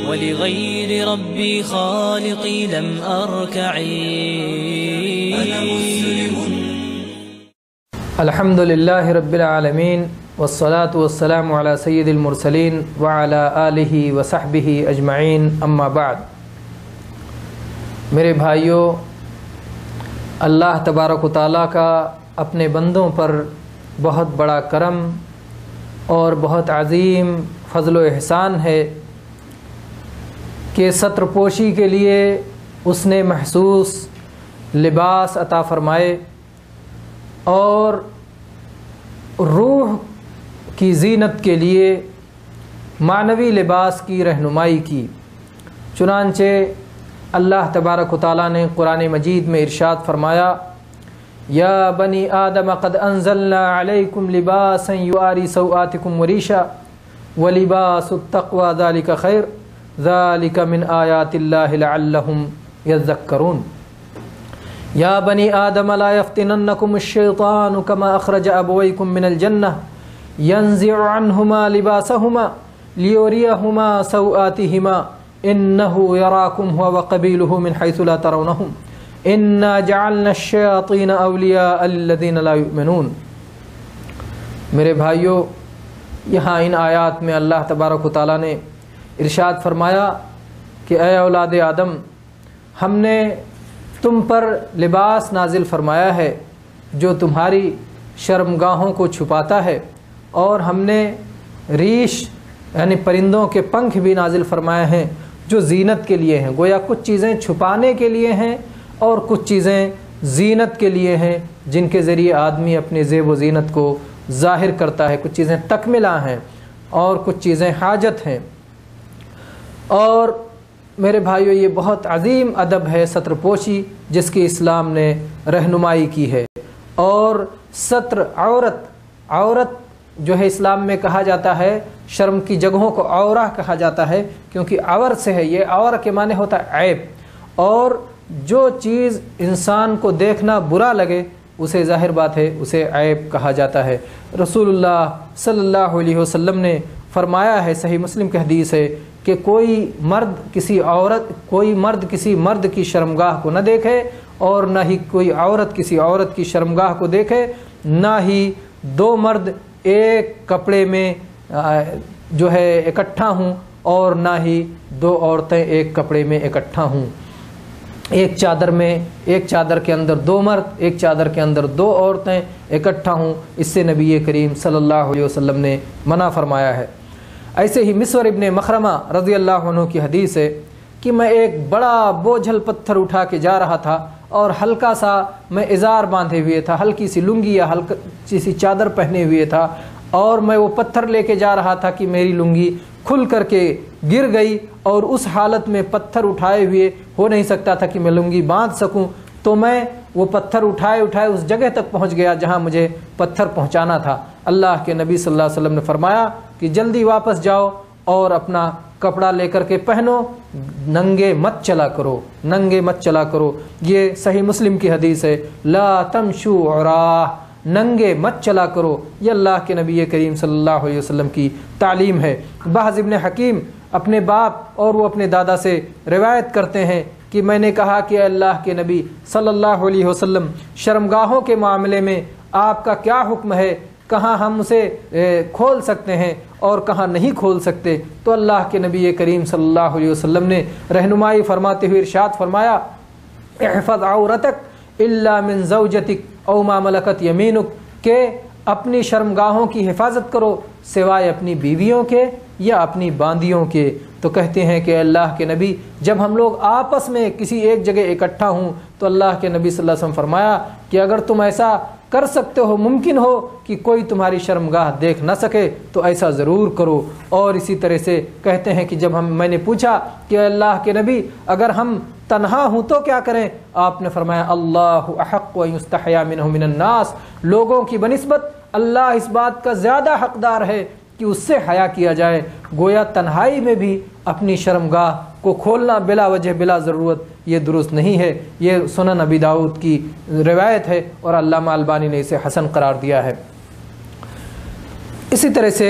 ولغير ربي خالقي لم أركعي أنا مسلم. الحمد لله رب العالمين والصلاة والسلام على سيد المرسلين وعلى آلہ وصحبہ اجمعین اما بعد. میرے بھائیوں، اللہ تبارک و تعالیٰ کا اپنے بندوں پر بہت بڑا کرم اور بہت عظیم فضل و احسان ہے کہ ستر پوشی کے لیے اس نے محسوس لباس عطا فرمائے اور روح کی زینت کے لیے معنوی لباس کی رہنمائی کی. چنانچہ اللہ تبارک و تعالیٰ نے قرآن مجید میں ارشاد فرمایا، یا بنی آدم قد انزلنا علیکم لباسا یواری سوآتکم وریشا ولباس التقوی ذالک خیر ذالک من آیات اللہ لعلہم یذکرون. یا بنی آدم لا یفتننکم الشیطان کما اخرج ابویکم من الجنہ ینزع عنہما لباسہما لیوریہما سوآتہما انہ یراکم ہوا وقبیلہ من حیث لا ترونہم انا جعلنا الشیاطین اولیاء الذین لا یؤمنون. میرے بھائیوں، یہاں ان آیات میں اللہ تبارک و تعالیٰ نے ارشاد فرمایا کہ اے اولاد آدم، ہم نے تم پر لباس نازل فرمایا ہے جو تمہاری شرمگاہوں کو چھپاتا ہے، اور ہم نے ریش یعنی پرندوں کے پنکھ بھی نازل فرمائے ہیں جو زینت کے لیے ہیں. گویا کچھ چیزیں چھپانے کے لیے ہیں اور کچھ چیزیں زینت کے لیے ہیں جن کے ذریعے آدمی اپنے زیب و زینت کو ظاہر کرتا ہے. کچھ چیزیں تکملہ ہیں اور کچھ چیزیں حاجت ہیں. اور میرے بھائیو، یہ بہت عظیم ادب ہے ستر پوشی جس کی اسلام نے رہنمائی کی ہے. اور ستر عورت جو ہے اسلام میں کہا جاتا ہے، شرم کی جگہوں کو عورہ کہا جاتا ہے کیونکہ عور سے ہے. یہ عور کے معنی ہوتا ہے عیب، اور جو چیز انسان کو دیکھنا برا لگے اسے ظاہر بات ہے اسے عیب کہا جاتا ہے. رسول اللہ صلی اللہ علیہ وسلم نے فرمایا ہے، صحیح مسلم کی حدیث ہے، کہ کوئی مرد کسی مرد کی شرمگاہ کو نہ دیکھے اور نہ ہی کوئی عورت کسی عورت کی شرمگاہ کو دیکھے، نہ ہی دو مرد ایک کپڑے میں جو ہے اکٹھا ہوں اور نہ ہی دو عورتیں ایک کپڑے میں اکٹھا ہوں. ایک چادر کے اندر دو مرد، ایک چادر کے اندر دو عورتیں اکٹھا ہوں، اس سے نبی کریم صلی اللہ علیہ وسلم نے منع فرمایا ہے. ایسے ہی مسور ابن مخرمہ رضی اللہ عنہ کی حدیث ہے کہ میں ایک بڑا بوجھل پتھر اٹھا کے جا رہا تھا اور ہلکا سا میں ازار باندھے ہوئے تھا، ہلکی سی لنگی یا ہلکی سی چادر پہنے ہوئے تھا، اور میں وہ پتھر لے کے جا رہا تھا کہ میری لنگی کھل کر کے گر گئی، اور اس حالت میں پتھر اٹھائے ہوئے ہو نہیں سکتا تھا کہ میں لنگی باندھ سکوں. تو میں وہ پتھر اٹھائے اس جگہ تک پہنچ گیا جہاں مجھے پتھر پہنچانا تھا. اللہ کے نبی صلی اللہ علیہ وسلم نے فرمایا کہ جلدی واپس جاؤ اور اپنا کپڑا لے کر کے پہنو، ننگے مت چلا کرو. یہ صحیح مسلم کی حدیث ہے، لا تمشوا عراہ، ننگے مت چلا کرو. یہ اللہ کے نبی کریم صلی اللہ علیہ وسلم کی تعلیم ہے. بحث ابن حکیم اپنے باپ اور وہ اپنے دادا سے روایت کرتے ہیں کہ میں نے کہا کہ اللہ کے نبی صلی اللہ علیہ وسلم، شرمگاہوں کے معاملے میں آپ کا کیا حکم ہے؟ کہاں ہم اسے کھول سکتے ہیں اور کہاں نہیں کھول سکتے؟ تو اللہ کے نبی کریم صلی اللہ علیہ وسلم نے رہنمائی فرماتے ہوئے ارشاد فرمایا، احفظ عورتک الا من زوجتک او ما ملکت یمینک، کہ اپنی شرمگاہوں کی حفاظت کرو سوائے اپنی بیویوں کے یا اپنی باندیوں کے. تو کہتے ہیں کہ اللہ کے نبی، جب ہم لوگ آپس میں کسی ایک جگہ اکٹھا ہوں تو اللہ کے نبی صلی اللہ علیہ وسلم فرمایا کہ اگر تم ایسا کر سکتے ہو، ممکن ہو کہ کوئی تمہاری شرمگاہ دیکھ نہ سکے تو ایسا ضرور کرو. اور اسی طرح سے کہتے ہیں کہ جب میں نے پوچھا کہ اللہ کے نبی اگر ہم تنہا ہوں تو کیا کریں؟ آپ نے فرمایا اللہ احق ان یستحیا منہ من الناس، لوگوں کی بنسبت اللہ اس بات کا زیادہ حقدار ہے کہ اس سے حیا کیا جائے. گویا تنہائی میں بھی اپنی شرمگاہ کو کھولنا بلا وجہ بلا ضرورت یہ درست نہیں ہے. یہ سنن ابی داؤد کی روایت ہے اور علامہ البانی نے اسے حسن قرار دیا ہے. اسی طرح سے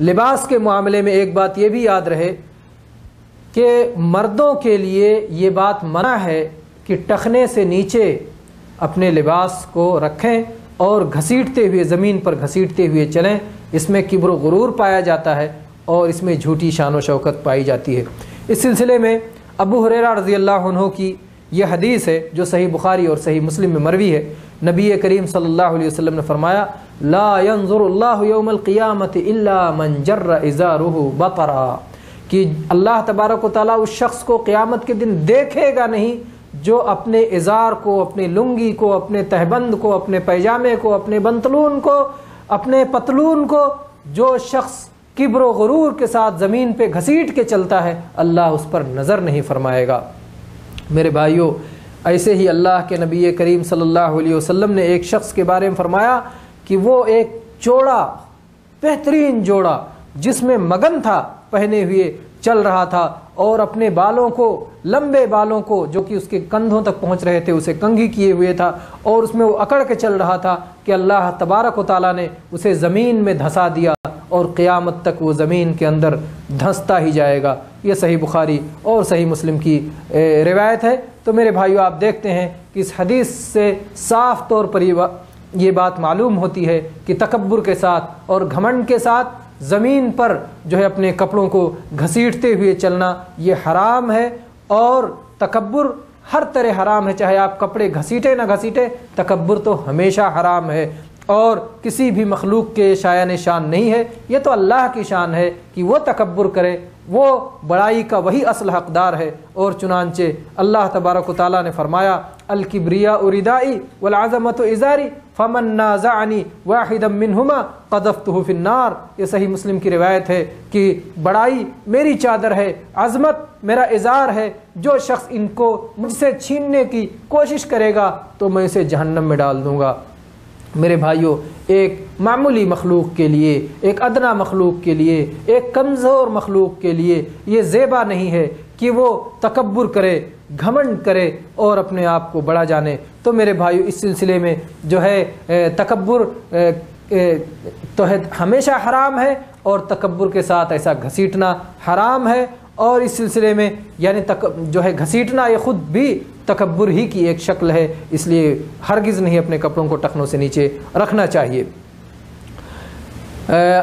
لباس کے معاملے میں ایک بات یہ بھی یاد رہے کہ مردوں کے لیے یہ بات منع ہے کہ ٹخنے سے نیچے اپنے لباس کو رکھیں اور گھسیٹتے ہوئے زمین پر گھسیٹتے ہوئے چلیں، اس میں کبر و غرور پایا جاتا ہے اور اس میں جھوٹی شان و شوکت پائی جاتی ہے۔ اس سلسلے میں ابو ہریرہ رضی اللہ عنہ کی یہ حدیث ہے جو صحیح بخاری اور صحیح مسلم میں مروی ہے۔ نبی کریم صلی اللہ علیہ وسلم نے فرمایا لا ينظر اللہ یوم القیامت الا من جر ازارہ بطرا، کہ اللہ تبارک و تعالیٰ اس شخص کو قیامت کے دن دیکھے گا نہیں جو اپنے ازار کو، اپنے لنگی کو، اپنے تہبند کو، اپنے پیجامے کو، اپنے بنطلون کو، اپنے پتلون کو، جو شخص کبر و غرور کے ساتھ زمین پہ گھسیٹ کے چلتا ہے اللہ اس پر نظر نہیں فرمائے گا۔ میرے بھائیوں، ایسے ہی اللہ کے نبی کریم صلی اللہ علیہ وسلم نے ایک شخص کے بارے میں فرمایا کہ وہ ایک جوڑا، بہترین جوڑا جس میں مگن تھا پہنے ہوئے چل رہا تھا، اور اپنے بالوں کو، لمبے بالوں کو جو کہ اس کے کندھوں تک پہنچ رہے تھے اسے کنگھی کیے ہوئے تھا، اور اس میں وہ اکڑ کے چل رہا تھا کہ اللہ تبارک و تعالیٰ نے اسے زمین میں دھسا دیا اور قیامت تک وہ زمین کے اندر دھنستا ہی جائے گا۔ یہ صحیح بخاری اور صحیح مسلم کی روایت ہے۔ تو میرے بھائیو، آپ دیکھتے ہیں کہ اس حدیث سے صاف طور پر یہ بات معلوم ہوتی ہے کہ تکبر کے ساتھ اور گھمنڈ کے ساتھ زمین پر جو ہے اپنے کپڑوں کو گھسیٹتے ہوئے چلنا یہ حرام ہے، اور تکبر ہر طرح حرام ہے، چاہے آپ کپڑے گھسیٹے نہ گھسیٹے، تکبر تو ہمیشہ حرام ہے اور کسی بھی مخلوق کے شایان شان نہیں ہے۔ یہ تو اللہ کی شان ہے کہ وہ تکبر کرے، وہ بڑائی کا وہی اصل حقدار ہے۔ اور چنانچہ اللہ تبارک و تعالیٰ نے فرمایا الکبریاء ردائی والعظمت ازاری فمن نازعنی واحدا منہما قذفتہ فی النار۔ یہ صحیح مسلم کی روایت ہے کہ بڑائی میری چادر ہے، عظمت میرا ازار ہے، جو شخص ان کو مجھ سے چھیننے کی کوشش کرے گا تو میں اسے جہنم میں ڈال دوں گا۔ میرے بھائیوں، ایک معمولی مخلوق کے لیے، ایک ادنا مخلوق کے لیے، ایک کمزور مخلوق کے لیے یہ زیبا نہیں ہے کہ وہ تکبر کرے، گھمنڈ کرے اور اپنے آپ کو بڑا جانے۔ تو میرے بھائیوں، اس سلسلے میں جو ہے تکبر تو ہمیشہ حرام ہے، اور تکبر کے ساتھ ایسا گھسیٹنا حرام ہے، اور اس سلسلے میں یعنی جو ہے گھسیٹنا یہ خود بھی تکبر ہی کی ایک شکل ہے، اس لیے ہرگز نہیں اپنے کپڑوں کو ٹخنوں سے نیچے رکھنا چاہیے۔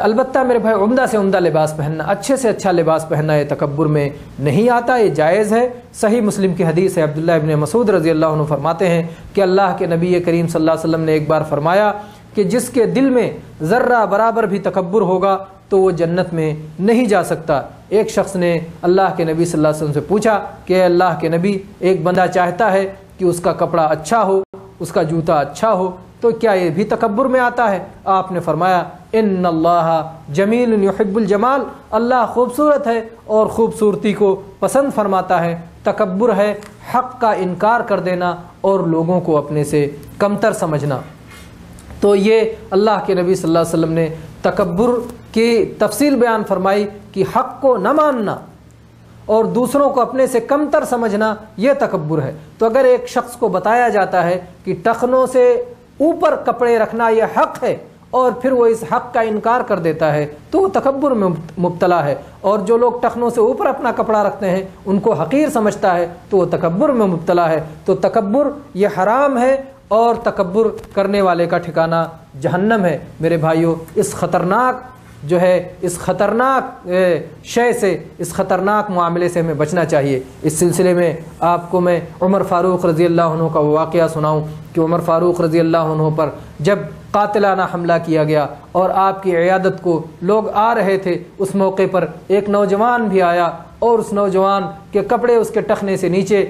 البتہ میرے بھائی، عمدہ سے عمدہ لباس پہننا، اچھے سے اچھا لباس پہننا یہ تکبر میں نہیں آتا، یہ جائز ہے۔ صحیح مسلم کی حدیث ہے، عبداللہ ابن مسعود رضی اللہ عنہ فرماتے ہیں کہ اللہ کے نبی کریم صلی اللہ علیہ وسلم نے ایک بار فرمایا کہ جس کے دل میں ذرہ برابر بھی تکبر ہوگا تو وہ جنت میں نہیں جا سکتا۔ ایک شخص نے اللہ کے نبی صلی اللہ علیہ وسلم سے پوچھا کہ اللہ کے نبی، ایک بندہ چاہتا ہے کہ اس کا کپڑا اچھا ہو، اس کا جوتا اچھا ہو، تو کیا یہ بھی تکبر میں آتا ہے؟ آپ نے فرمایا ان اللہ جمیل یحب الجمال، اللہ خوبصورت ہے اور خوبصورتی کو پسند فرماتا ہے۔ تکبر ہے حق کا انکار کر دینا اور لوگوں کو اپنے سے کمتر سمجھنا۔ تو یہ اللہ کے نبی صلی اللہ علیہ وسلم نے تکبر کی تفصیل بیان فرمائی کہ حق کو نہ ماننا اور دوسروں کو اپنے سے کمتر سمجھنا یہ تکبر ہے۔ تو اگر ایک شخص کو بتایا جاتا ہے کہ ٹخنوں سے اوپر کپڑے رکھنا یہ حق ہے اور پھر وہ اس حق کا انکار کر دیتا ہے تو وہ تکبر میں مبتلا ہے، اور جو لوگ ٹخنوں سے اوپر اپنا کپڑا رکھتے ہیں ان کو حقیر سمجھتا ہے تو وہ تکبر میں مبتلا ہے۔ تو تکبر یہ حرام ہے، اور تکبر کرنے والے کا ٹھکانہ جہنم ہے۔ میرے بھائیوں، اس خطرناک جو ہے اس خطرناک شے سے، اس خطرناک معاملے سے ہمیں بچنا چاہیے۔ اس سلسلے میں آپ کو میں عمر فاروق رضی اللہ عنہ کا وہ واقعہ سناؤں کہ عمر فاروق رضی اللہ عنہ پر جب قاتلانہ حملہ کیا گیا اور آپ کی عیادت کو لوگ آ رہے تھے، اس موقع پر ایک نوجوان بھی آیا اور اس نوجوان کے کپڑے اس کے ٹخنے سے نیچے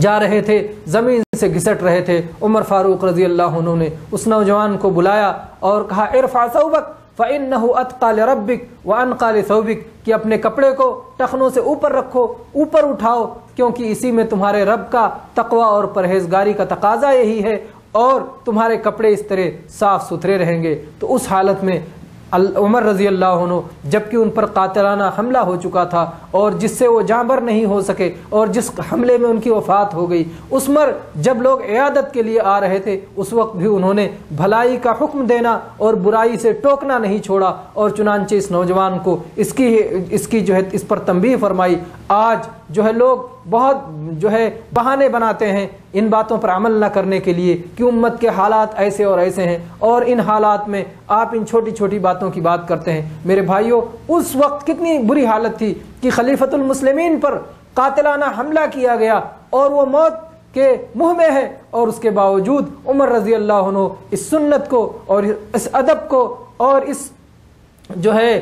جا رہے تھے، زمین سے گھسٹ رہے تھے۔ عمر فاروق رضی اللہ عنہ نے اس نوجوان کو بلایا اور کہا ارفع ثوبک فإنه أتقى لربك وأنقى لثوبك، کہ اپنے کپڑے کو ٹخنوں سے اوپر رکھو، اوپر اٹھاؤ، کیونکہ اسی میں تمہارے رب کا تقوی اور پرہیزگاری کا تقاضا یہی ہے، اور تمہارے کپڑے اس طرح صاف ستھرے رہیں گے۔ تو اس حالت میں عمر رضی اللہ عنہ جبکہ ان پر قاتلانہ حملہ ہو چکا تھا اور جس سے وہ جانبر نہیں ہو سکے اور جس حملے میں ان کی وفات ہو گئی، اس پر جب لوگ عیادت کے لیے آ رہے تھے اس وقت بھی انہوں نے بھلائی کا حکم دینا اور برائی سے ٹوکنا نہیں چھوڑا، اور چنانچہ اس نوجوان کو اس کی جو ہے اس پر تنبیہ فرمائی۔ آج جو ہے لوگ بہت جو ہے بہانے بناتے ہیں ان باتوں پر عمل نہ کرنے کے لیے کہ امت کے حالات ایسے اور ایسے ہیں، اور ان حالات میں آپ ان چھوٹی چھوٹی باتوں کی بات کرتے ہیں۔ میرے بھائیوں، اس وقت کتنی بری حالت تھی کہ خلیفۃ المسلمین پر قاتلانہ حملہ کیا گیا اور وہ موت کے منہ میں ہے، اور اس کے باوجود عمر رضی اللہ عنہ اس سنت کو اور اس ادب کو اور اس جو ہے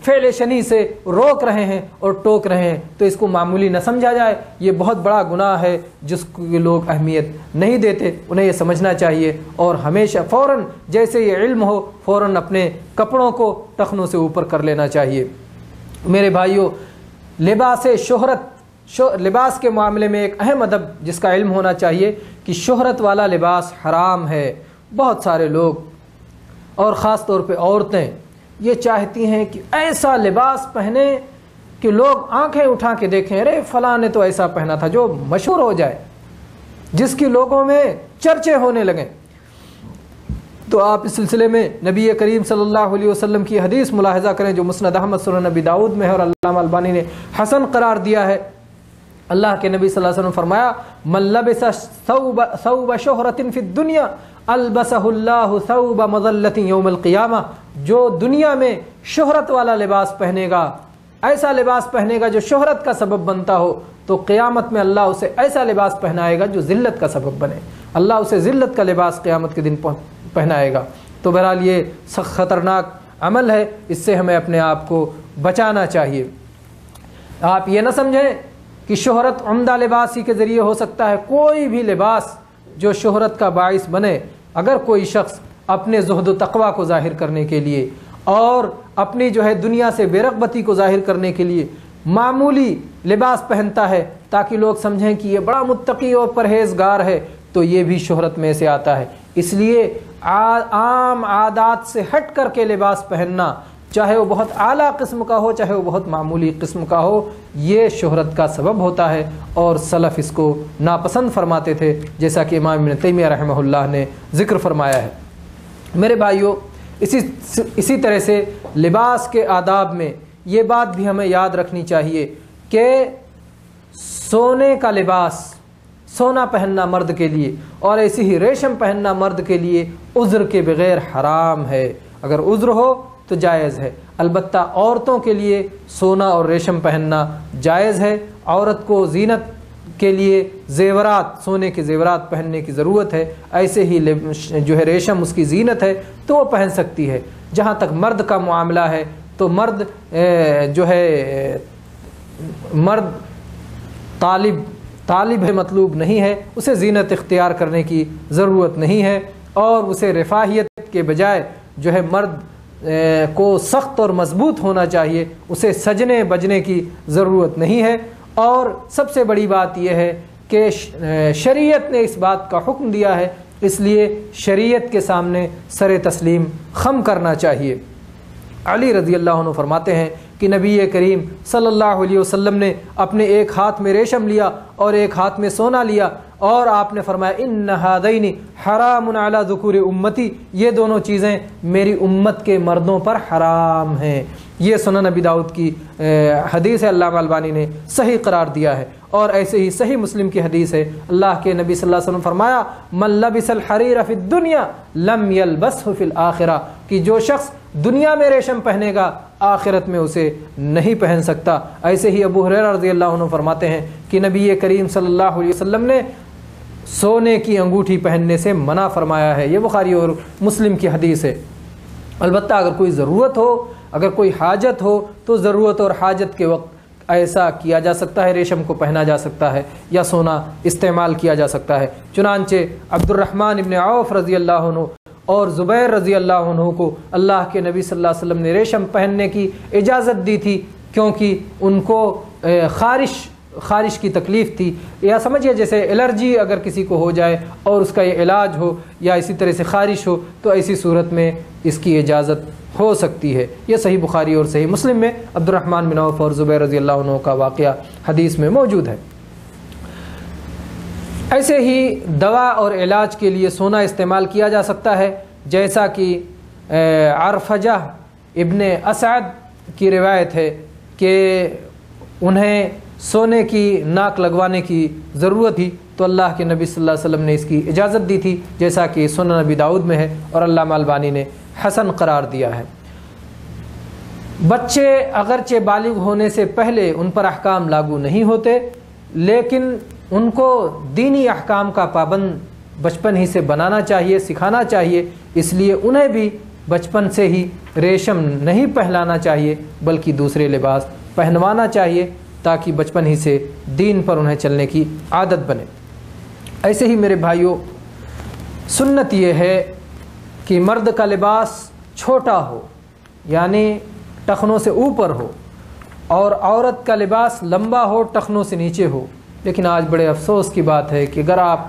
فعل شنی سے روک رہے ہیں اور ٹوک رہے ہیں، تو اس کو معمولی نہ سمجھا جائے۔ یہ بہت بڑا گناہ ہے جس کو لوگ اہمیت نہیں دیتے، انہیں یہ سمجھنا چاہیے اور ہمیشہ فوراً جیسے یہ علم ہو فوراً اپنے کپڑوں کو ٹخنوں سے اوپر کر لینا چاہیے۔ میرے بھائیوں، لباس کے معاملے میں ایک اہم ادب جس کا علم ہونا چاہیے کہ شہرت والا لباس حرام ہے۔ بہت سارے لوگ اور خاص طور پہ عورتیں یہ چاہتی ہیں کہ ایسا لباس پہنے کہ لوگ آنکھیں اٹھا کے دیکھیں، ارے فلاں نے تو ایسا پہنا تھا، جو مشہور ہو جائے، جس کی لوگوں میں چرچے ہونے لگیں۔ تو آپ اس سلسلے میں نبی کریم صلی اللہ علیہ وسلم کی حدیث ملاحظہ کریں جو مسند احمد سنن نبی داؤد میں ہے اور علامہ البانی نے حسن قرار دیا ہے۔ اللہ کے نبی صلی اللہ علیہ وسلم فرمایا، من لبس ثوب شہرت فی الدنیا البسہ اللہ ثوب مذلۃ یوم القیامہ، جو دنیا میں شہرت والا لباس پہنے گا، ایسا لباس پہنے گا جو شہرت کا سبب بنتا ہو، تو قیامت میں اللہ اسے ایسا لباس پہنائے گا جو ذلت کا سبب بنے، اللہ اسے ذلت کا لباس قیامت کے دن پہنائے گا۔ تو بہرحال یہ سخت خطرناک عمل ہے، اس سے ہمیں اپنے آپ کو بچانا چاہیے۔ آپ یہ نہ سمجھیں کہ شہرت عمدہ لباس ہی کے ذریعے ہو سکتا ہے، کوئی بھی لباس جو شہرت کا باعث بنے، اگر کوئی شخص اپنے زہد و تقوی کو ظاہر کرنے کے لیے اور اپنی جو ہے دنیا سے بے رغبتی کو ظاہر کرنے کے لیے معمولی لباس پہنتا ہے تاکہ لوگ سمجھیں کہ یہ بڑا متقی اور پرہیزگار ہے، تو یہ بھی شہرت میں سے آتا ہے۔ اس لیے عام عادات سے ہٹ کر کے لباس پہننا، چاہے وہ بہت اعلیٰ قسم کا ہو چاہے وہ بہت معمولی قسم کا ہو، یہ شہرت کا سبب ہوتا ہے اور سلف اس کو ناپسند فرماتے تھے، جیسا کہ امام ابن تیمیہ رحمہ اللہ نے ذکر فرمایا ہے۔ میرے بھائیوں، اسی طرح سے لباس کے آداب میں یہ بات بھی ہمیں یاد رکھنی چاہیے کہ سونے کا لباس، سونا پہننا مرد کے لیے اور ایسی ہی ریشم پہننا مرد کے لیے عذر کے بغیر حرام ہے۔ اگر عذر ہو تو جائز ہے، البتہ عورتوں کے لیے سونا اور ریشم پہننا جائز ہے۔ عورت کو زینت کے لیے زیورات، سونے کے زیورات پہننے کی ضرورت ہے، ایسے ہی جو ہے ریشم اس کی زینت ہے تو وہ پہن سکتی ہے۔ جہاں تک مرد کا معاملہ ہے تو مرد جو ہے مرد طالب ہے، مطلوب نہیں ہے، اسے زینت اختیار کرنے کی ضرورت نہیں ہے، اور اسے رفاہیت کے بجائے جو ہے مرد کو سخت اور مضبوط ہونا چاہیے، اسے سجنے بجنے کی ضرورت نہیں ہے۔ اور سب سے بڑی بات یہ ہے کہ شریعت نے اس بات کا حکم دیا ہے، اس لیے شریعت کے سامنے سر تسلیم خم کرنا چاہیے۔ علی رضی اللہ عنہ فرماتے ہیں کہ نبی کریم صلی اللہ علیہ وسلم نے اپنے ایک ہاتھ میں ریشم لیا اور ایک ہاتھ میں سونا لیا، اور آپ نے فرمایا ان ہذین حرام علی ذکور امتی، یہ دونوں چیزیں میری امت کے مردوں پر حرام ہیں۔ یہ سنن نبی داؤد کی حدیث ہے، علامہ البانی نے صحیح قرار دیا ہے، اور ایسے ہی صحیح مسلم کی حدیث ہے، اللہ کے نبی صلی اللہ علیہ وسلم فرمایا من لبس الحریر فی الدنیا لم یلبسہ فی الآخرہ، کہ جو شخص دنیا میں ریشم پہنے گا آخرت میں اسے نہیں پہن سکتا۔ ایسے ہی ابو ہریرہ رضی اللہ عنہ فرماتے ہیں کہ نبی کریم صلی اللہ علیہ وسلم نے سونے کی انگوٹھی پہننے سے منع فرمایا ہے، یہ بخاری اور مسلم کی حدیث ہے۔ البتہ اگر کوئی ضرورت ہو، اگر کوئی حاجت ہو تو ضرورت اور حاجت کے وقت ایسا کیا جا سکتا ہے، ریشم کو پہنا جا سکتا ہے یا سونا استعمال کیا جا سکتا ہے۔ چنانچہ عبد الرحمن ابن عوف رضی اللہ عنہ اور زبیر رضی اللہ عنہ کو اللہ کے نبی صلی اللہ علیہ وسلم نے ریشم پہننے کی اجازت دی تھی، کیونکہ ان کو خارش کی تکلیف تھی، یا سمجھیے جیسے الرجی اگر کسی کو ہو جائے اور اس کا یہ علاج ہو یا اسی طرح سے خارش ہو تو ایسی صورت میں اس کی اجازت ہو سکتی ہے۔ یہ صحیح بخاری اور صحیح مسلم میں عبد الرحمن بن عوف اور زبیر رضی اللہ عنہ کا واقعہ حدیث میں موجود ہے۔ ایسے ہی دوا اور علاج کے لیے سونا استعمال کیا جا سکتا ہے، جیسا کہ عرفجہ ابن اسعد کی روایت ہے کہ انہیں سونے کی ناک لگوانے کی ضرورت تھی تو اللہ کے نبی صلی اللہ علیہ وسلم نے اس کی اجازت دی تھی، جیسا کہ سنن نبی داؤد میں ہے اور علامہ البانی نے حسن قرار دیا ہے۔ بچے اگرچہ بالغ ہونے سے پہلے ان پر احکام لاگو نہیں ہوتے، لیکن ان کو دینی احکام کا پابند بچپن ہی سے بنانا چاہیے، سکھانا چاہیے۔ اس لیے انہیں بھی بچپن سے ہی ریشم نہیں پہنانا چاہیے بلکہ دوسرے لباس پہنوانا چاہیے تاکہ بچپن ہی سے دین پر انہیں چلنے کی عادت بنے۔ ایسے ہی میرے بھائیوں، سنت یہ ہے کہ مرد کا لباس چھوٹا ہو، یعنی ٹخنوں سے اوپر ہو، اور عورت کا لباس لمبا ہو، ٹخنوں سے نیچے ہو۔ لیکن آج بڑے افسوس کی بات ہے کہ اگر آپ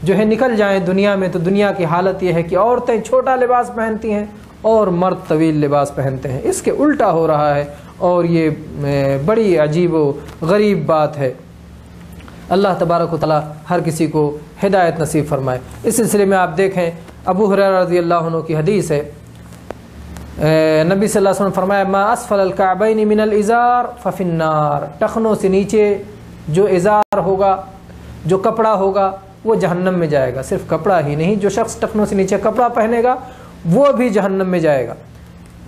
جو ہے نکل جائیں دنیا میں تو دنیا کی حالت یہ ہے کہ عورتیں چھوٹا لباس پہنتی ہیں اور مرد طویل لباس پہنتے ہیں۔ اس کے الٹا ہو رہا ہے اور یہ بڑی عجیب و غریب بات ہے۔ اللہ تبارک و تعالی ہر کسی کو ہدایت نصیب فرمائے۔ اس سلسلے میں آپ دیکھیں ابو ہریرہ رضی اللہ عنہ کی حدیث ہے، نبی صلی اللہ علیہ وسلم فرمایا ما اسفل الکعبین من الازار ففی النار، ٹخنوں سے نیچے جو ازار ہوگا، جو کپڑا ہوگا وہ جہنم میں جائے گا۔ صرف کپڑا ہی نہیں، جو شخص ٹخنوں سے نیچے کپڑا پہنے گا وہ بھی جہنم میں جائے گا۔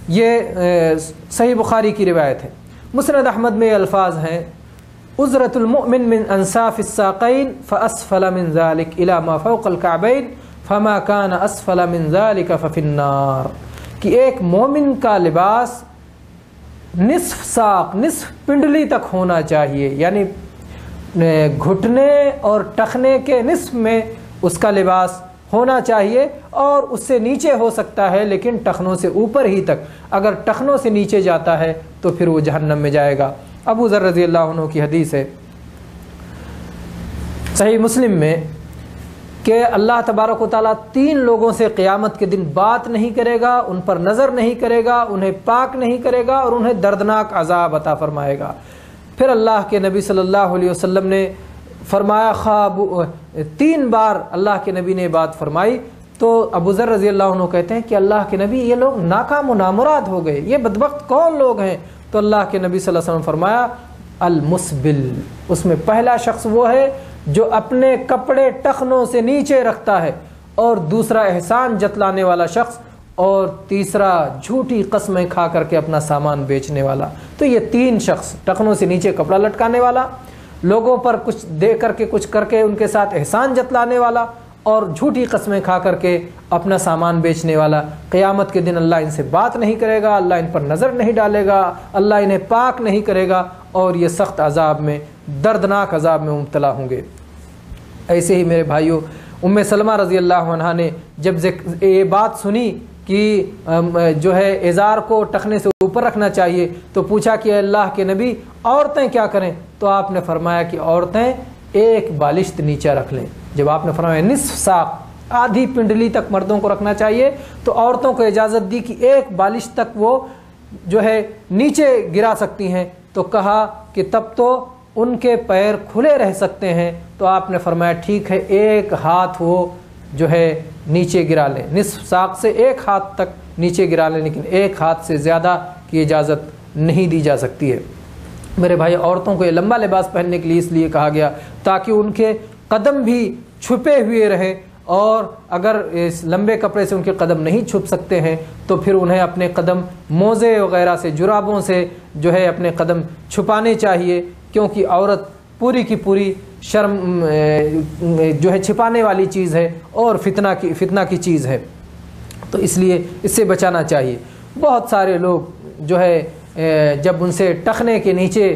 یہ صحیح بخاری کی روایت ہے۔ مسند احمد میں یہ الفاظ ہیں عذرۃ المؤمن من انصاف الساقین فاسفل من ذلك الى ما فوق الكعبین فما كان اسفل من ذلك ففی النار، کہ ایک مومن کا لباس نصف ساق، نصف پنڈلی تک ہونا چاہیے، یعنی گھٹنے اور ٹخنے کے نصف میں اس کا لباس ہونا چاہیے، اور اس سے نیچے ہو سکتا ہے لیکن ٹخنوں سے اوپر ہی تک۔ اگر ٹخنوں سے نیچے جاتا ہے تو پھر وہ جہنم میں جائے گا۔ ابو ذر رضی اللہ عنہ کی حدیث ہے صحیح مسلم میں کہ اللہ تبارک و تعالیٰ 3 لوگوں سے قیامت کے دن بات نہیں کرے گا، ان پر نظر نہیں کرے گا، انہیں پاک نہیں کرے گا اور انہیں دردناک عذاب عطا فرمائے گا۔ پھر اللہ کے نبی صلی اللہ علیہ وسلم نے فرمایا، خواب 3 بار اللہ کے نبی نے بات فرمائی تو ابو ذر رضی اللہ عنہ کہتے ہیں کہ اللہ کے نبی یہ لوگ ناکام و نامراد ہو گئے، یہ بدبخت کون لوگ ہیں؟ تو اللہ کے نبی صلی اللہ علیہ وسلم فرمایا المسبل، اس میں پہلا شخص وہ ہے جو اپنے کپڑے ٹخنوں سے نیچے رکھتا ہے، اور دوسرا احسان جتلانے والا شخص، اور تیسرا جھوٹی قسمیں کھا کر کے اپنا سامان بیچنے والا۔ تو یہ 3 شخص، ٹخنوں سے نیچے کپڑا لٹکانے والا، لوگوں پر کچھ دے کر کے کچھ کر کے ان کے ساتھ احسان جتلانے والا، اور جھوٹی قسمیں کھا کر کے اپنا سامان بیچنے والا، قیامت کے دن اللہ ان سے بات نہیں کرے گا، اللہ ان پر نظر نہیں ڈالے گا، اللہ انہیں پاک نہیں کرے گا، اور یہ سخت عذاب میں، دردناک عذاب میں مبتلا ہوں گے۔ ایسے ہی میرے بھائیوں، ام سلمہ رضی اللہ عنہا نے جب یہ بات سنی کہ جو ہے ازار کو ٹخنے سے اوپر رکھنا چاہیے تو پوچھا کہ اللہ کے نبی عورتیں کیا کریں؟ تو آپ نے فرمایا کہ عورتیں ایک بالشت نیچے رکھ لیں۔ جب آپ نے فرمایا نصف ساق، آدھی پنڈلی تک مردوں کو رکھنا چاہیے، تو عورتوں کو اجازت دی کہ ایک بالش تک وہ جو ہے نیچے گرا سکتی ہیں۔ تو کہا کہ تب تو ان کے پیر کھلے رہ سکتے ہیں، تو آپ نے فرمایا ٹھیک ہے، ایک ہاتھ وہ جو ہے نیچے گرا لیں، نصف ساق سے ایک ہاتھ تک نیچے گرا لیں، لیکن ایک ہاتھ سے زیادہ کی اجازت نہیں دی جا سکتی ہے۔ میرے بھائی، عورتوں کو یہ لمبا لباس پہننے کے لیے اس لیے کہا گیا تاکہ ان کے قدم بھی چھپے ہوئے رہیں، اور اگر اس لمبے کپڑے سے ان کے قدم نہیں چھپ سکتے ہیں تو پھر انہیں اپنے قدم موزے وغیرہ سے، جرابوں سے جو ہے اپنے قدم چھپانے چاہیے، کیونکہ عورت پوری کی پوری شرم جو ہے چھپانے والی چیز ہے اور فتنہ کی چیز ہے، تو اس لیے اس سے بچانا چاہیے۔ بہت سارے لوگ جو ہے جب ان سے ٹخنے کے نیچے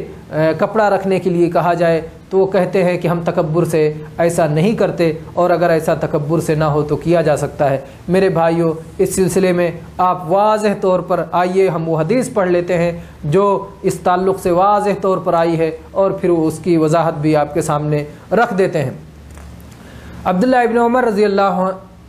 کپڑا رکھنے کے لیے کہا جائے تو وہ کہتے ہیں کہ ہم تکبر سے ایسا نہیں کرتے، اور اگر ایسا تکبر سے نہ ہو تو کیا جا سکتا ہے۔ میرے بھائیوں، اس سلسلے میں آپ واضح طور پر آئیے ہم وہ حدیث پڑھ لیتے ہیں جو اس تعلق سے واضح طور پر آئی ہے، اور پھر اس کی وضاحت بھی آپ کے سامنے رکھ دیتے ہیں۔ عبداللہ ابن عمر رضی اللہ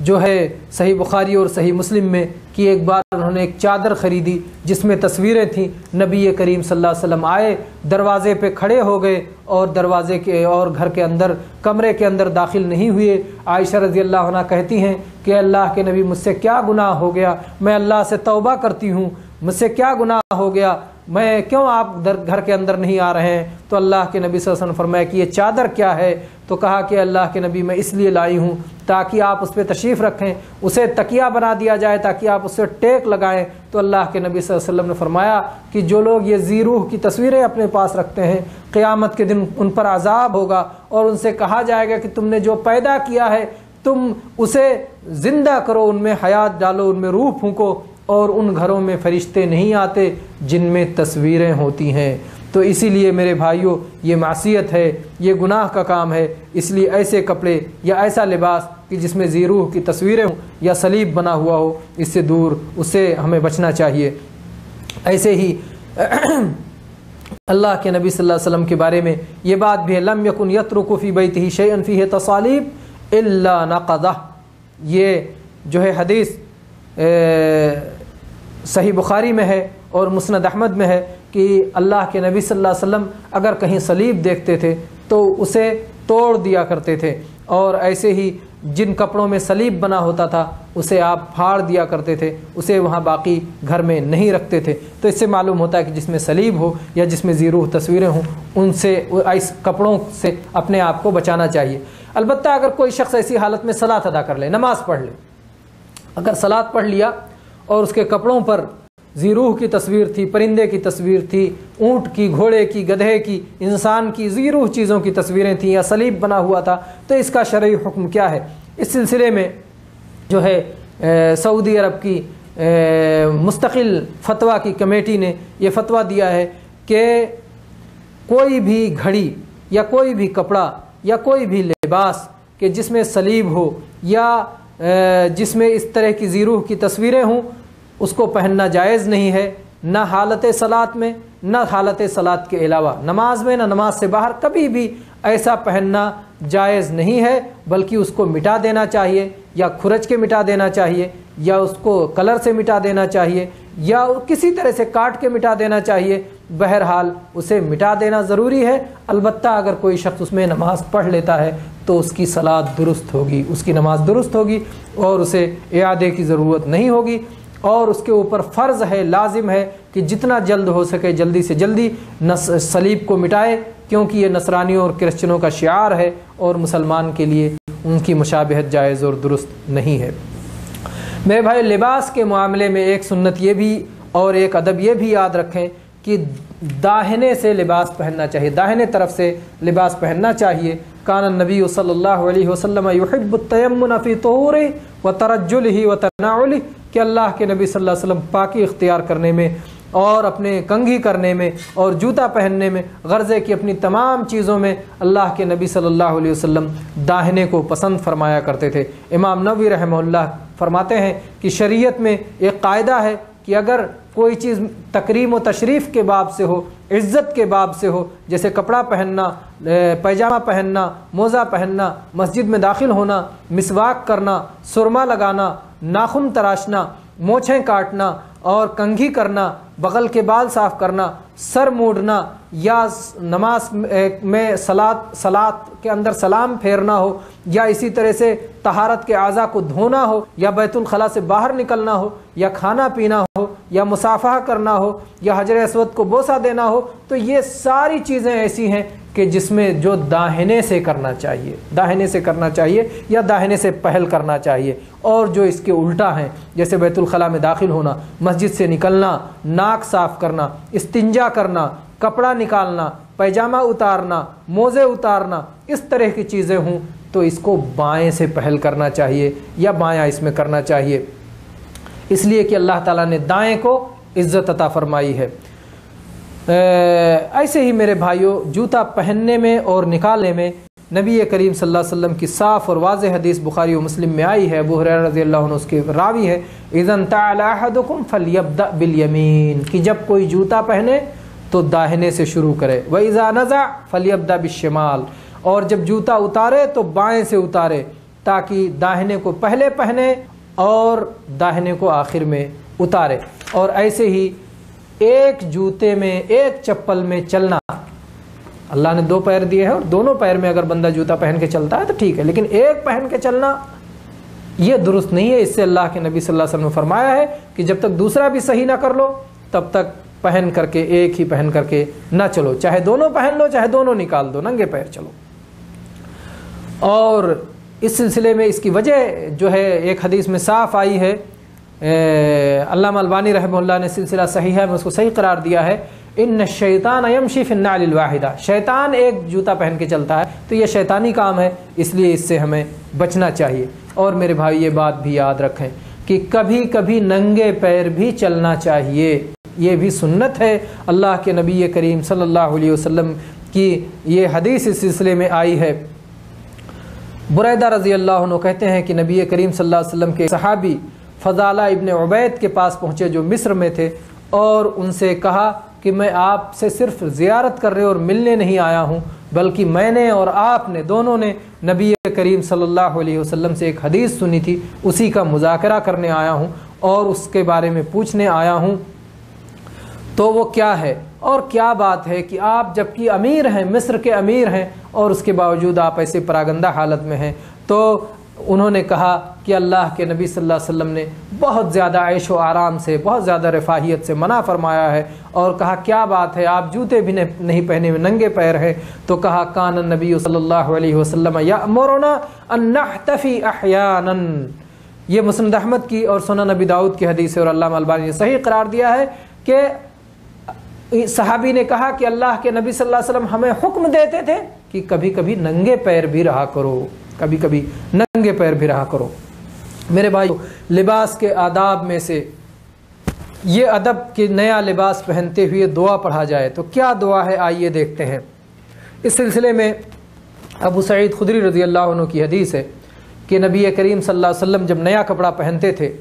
جو ہے صحیح بخاری اور صحیح مسلم میں کہ ایک بار انہوں نے ایک چادر خریدی جس میں تصویریں تھیں. نبی کریم صلی اللہ علیہ وسلم آئے, دروازے پہ کھڑے ہو گئے اور دروازے کے اور گھر کے اندر کمرے کے اندر داخل نہیں ہوئے. عائشہ رضی اللہ عنہ کہتی ہیں کہ اللہ کے نبی مجھ سے کیا گناہ ہو گیا, میں اللہ سے توبہ کرتی ہوں, مجھ سے کیا گناہ ہو گیا, میں کیوں آپ گھر کے اندر نہیں آ رہے ہیں؟ تو اللہ کے نبی صلی اللہ علیہ وسلم فرمایا کہ یہ چادر کیا ہے؟ تو کہا کہ اللہ کے نبی میں اس لیے لائی ہوں تاکہ آپ اس پہ تشریف رکھیں, اسے تکیہ بنا دیا جائے تاکہ آپ اس سے ٹیک لگائیں. تو اللہ کے نبی صلی اللہ علیہ وسلم نے فرمایا کہ جو لوگ یہ ذی-روح کی تصویریں اپنے پاس رکھتے ہیں قیامت کے دن ان پر عذاب ہوگا اور ان سے کہا جائے گا کہ تم نے جو پیدا کیا ہے تم اسے زندہ کرو, ان میں حیات ڈالو, ان میں روح پھونکو, اور ان گھروں میں فرشتے نہیں آتے جن میں تصویریں ہوتی ہیں. تو اسی لیے میرے بھائیوں یہ معصیت ہے, یہ گناہ کا کام ہے. اس لیے ایسے کپڑے یا ایسا لباس کہ جس میں ذی-روح کی تصویریں ہوں یا صلیب بنا ہوا ہو, اس سے دور, اس سے ہمیں بچنا چاہیے. ایسے ہی اللہ کے نبی صلی اللہ علیہ وسلم کے بارے میں یہ بات بھی ہے, لم یکن یترک فی بیتہ شیئا فیہ تصالیب الا نقضہ. یہ جو ہے حدیث صحیح بخاری میں ہے اور مسند احمد میں ہے کہ اللہ کے نبی صلی اللہ علیہ وسلم اگر کہیں صلیب دیکھتے تھے تو اسے توڑ دیا کرتے تھے, اور ایسے ہی جن کپڑوں میں صلیب بنا ہوتا تھا اسے آپ پھاڑ دیا کرتے تھے, اسے وہاں باقی گھر میں نہیں رکھتے تھے. تو اس سے معلوم ہوتا ہے کہ جس میں صلیب ہو یا جس میں ذی-روح تصویریں ہوں ان سے اس کپڑوں سے اپنے آپ کو بچانا چاہیے. البتہ اگر کوئی شخص ایسی حالت میں صلاۃ ادا کر لے, نماز پڑھ لے, اگر صلاۃ پڑھ لیا اور اس کے کپڑوں پر ذی-روح کی تصویر تھی, پرندے کی تصویر تھی, اونٹ کی, گھوڑے کی, گدھے کی, انسان کی, ذی-روح چیزوں کی تصویریں تھیں یا صلیب بنا ہوا تھا, تو اس کا شرعی حکم کیا ہے؟ اس سلسلے میں جو ہے سعودی عرب کی مستقل فتویٰ کی کمیٹی نے یہ فتویٰ دیا ہے کہ کوئی بھی گھڑی یا کوئی بھی کپڑا یا کوئی بھی لباس کہ جس میں صلیب ہو یا جس میں اس طرح کی ذی-روح کی تصویریں ہوں اس کو پہننا جائز نہیں ہے, نہ حالت صلاۃ میں نہ حالت صلاۃ کے علاوہ, نماز میں نہ نماز سے باہر کبھی بھی ایسا پہننا جائز نہیں ہے, بلکہ اس کو مٹا دینا چاہیے, یا کھرچ کے مٹا دینا چاہیے, یا اس کو کلر سے مٹا دینا چاہیے, یا کسی طرح سے کاٹ کے مٹا دینا چاہیے. بہرحال اسے مٹا دینا ضروری ہے. البتہ اگر کوئی شخص اس میں نماز پڑھ لیتا ہے تو اس کی صلاۃ درست ہوگی, اس کی نماز درست ہوگی اور اسے اعادے کی ضرورت نہیں ہوگی, اور اس کے اوپر فرض ہے, لازم ہے کہ جتنا جلد ہو سکے جلدی سے جلدی صلیب کو مٹائے, کیونکہ یہ نصرانیوں اور کرسچنوں کا شعار ہے اور مسلمان کے لیے ان کی مشابہت جائز اور درست نہیں ہے. میرے بھائی لباس کے معاملے میں ایک سنت یہ بھی اور ایک ادب یہ بھی یاد رکھیں کہ داہنے سے لباس پہننا چاہیے, داہنے طرف سے لباس پہننا چاہیے. کان النبی صلی اللہ علیہ وسلم یحب التیمن فی طہورہ وترجلہ وتناولہ, کہ اللہ کے نبی صلی اللہ علیہ وسلم پاکی اختیار کرنے میں اور اپنے کنگھی کرنے میں اور جوتا پہننے میں, غرضے کی اپنی تمام چیزوں میں اللہ کے نبی صلی اللہ علیہ وسلم داہنے کو پسند فرمایا کرتے تھے. امام نووی رحمہ اللہ فرماتے ہیں کہ شریعت میں ایک قاعدہ ہے کہ اگر کوئی چیز تکریم و تشریف کے باب سے ہو, عزت کے باب سے ہو, جیسے کپڑا پہننا, پیجامہ پہننا, موزہ پہننا, مسجد میں داخل ہونا, مسواک کرنا, سرما لگانا, ناخن تراشنا, مونچھیں کاٹنا اور کنگھی کرنا, بغل کے بال صاف کرنا, سر موڑنا, یا نماز میں صلاۃ کے اندر سلام پھیرنا ہو, یا اسی طرح سے طہارت کے اعضاء کو دھونا ہو, یا بیت الخلاء سے باہر نکلنا ہو, یا کھانا پینا ہو, یا مصافحہ کرنا ہو, یا حجر اسود کو بوسہ دینا ہو, تو یہ ساری چیزیں ایسی ہیں کہ جس میں جو داہنے سے کرنا چاہیے, داہنے سے کرنا چاہیے یا داہنے سے پہل کرنا چاہیے, اور جو اس کے الٹا ہیں جیسے بیت الخلاء میں داخل ہونا, مسجد سے نکلنا, ناک صاف کرنا, استنجا کرنا, کپڑا نکالنا, پیجامہ اتارنا, موزے اتارنا, اس طرح کی چیزیں ہوں تو اس کو بائیں سے پہل کرنا چاہیے یا بایاں اس میں کرنا چاہیے, اس لیے کہ اللہ تعالیٰ نے دائیں کو عزت عطا فرمائی ہے. ایسے ہی میرے بھائیوں جوتا پہننے میں اور نکالنے میں نبی کریم صلی اللہ علیہ وسلم کی صاف اور واضح حدیث بخاری و مسلم میں آئی ہے. ابو ہریرہ رضی اللہ عنہ اس کے راوی ہے, اذا انتعل احدکم فلیبدأ بالیمین, کہ جب کوئی جوتا پہنے تو داہنے سے شروع کرے, وَإِذَا نَزَعَ فَلْيَبْدَأْ بِالشِّمَالِ, اور جب جوتا اتارے تو بائیں سے اتارے. تاکہ داہنے کو پہلے پہنے اور داہنے کو آخر میں اتارے۔ اور ایسے ہی ایک جوتے میں، ایک چپل میں چلنا، اللہ نے 2 پیر دیے ہیں اور دونوں پیر میں اگر بندہ جوتا پہن کے چلتا ہے تو ٹھیک ہے، لیکن ایک پہن کے چلنا یہ درست نہیں ہے۔ اس سے اللہ کے نبی صلی اللہ علیہ وسلم نے فرمایا ہے کہ جب تک دوسرا بھی صحیح نہ کر لو تب تک پہن کر کے ایک ہی پہن کر کے نہ چلو، چاہے دونوں پہن لو چاہے دونوں نکال دو، ننگے پیر چلو۔ اور اس سلسلے میں اس کی وجہ جو ہے ایک حدیث میں صاف آئی ہے، علامہ البانی رحمہ اللہ نے سلسلہ صحیح ہے میں اس کو صحیح قرار دیا ہے، ان الشیطان یمشی فی النعل الواحدہ، شیطان ایک جوتا پہن کے چلتا ہے تو یہ شیطانی کام ہے، اس لیے اس سے ہمیں بچنا چاہیے۔ اور میرے بھائی یہ بات بھی یاد رکھیں کہ کبھی کبھی ننگے پیر بھی چلنا چاہیے، یہ بھی سنت ہے۔ اللہ کے نبی کریم صلی اللہ علیہ وسلم کی یہ حدیث اس سلسلے میں آئی ہے۔ بریدہ رضی اللہ عنہ کہتے ہیں کہ نبی کریم صلی اللہ علیہ وسلم کے صحابی فضالہ ابن عبید کے پاس پہنچے جو مصر میں تھے، اور ان سے کہا کہ میں آپ سے صرف زیارت کرنے اور ملنے نہیں آیا ہوں، بلکہ میں نے اور آپ نے دونوں نے نبی کریم صلی اللہ علیہ وسلم سے ایک حدیث سنی تھی، اسی کا مذاکرہ کرنے آیا ہوں اور اس کے بارے میں پوچھنے آیا ہوں۔ تو وہ کیا ہے اور کیا بات ہے کہ آپ جبکہ امیر ہیں، مصر کے امیر ہیں، اور اس کے باوجود آپ ایسے پراگندہ حالت میں ہیں؟ تو انہوں نے کہا کہ اللہ کے نبی صلی اللہ علیہ وسلم نے بہت زیادہ عیش و آرام سے، بہت زیادہ رفاہیت سے منع فرمایا ہے، اور کہا کیا بات ہے آپ جوتے بھی نہیں پہنے ہوئے ننگے پیر ہیں؟ تو کہا کان النبی صلی اللہ علیہ وسلم یأمرنا ان نحتفی احیانا، یہ مسند احمد کی اور سنن نبی داؤد کی حدیث ہے، اور علامہ البانی نے صحیح قرار دیا ہے کہ صحابی نے کہا کہ اللہ کے نبی صلی اللہ علیہ وسلم ہمیں حکم دیتے تھے کہ کبھی کبھی ننگے پیر بھی رہا کرو، کبھی کبھی ننگے پیر بھی رہا کرو۔ میرے بھائی، لباس کے آداب میں سے یہ ادب کہ نیا لباس پہنتے ہوئے دعا پڑھا جائے، تو کیا دعا ہے آئیے دیکھتے ہیں۔ اس سلسلے میں ابو سعید خدری رضی اللہ عنہ کی حدیث ہے کہ نبی کریم صلی اللہ علیہ وسلم جب نیا کپڑا پہنتے تھے،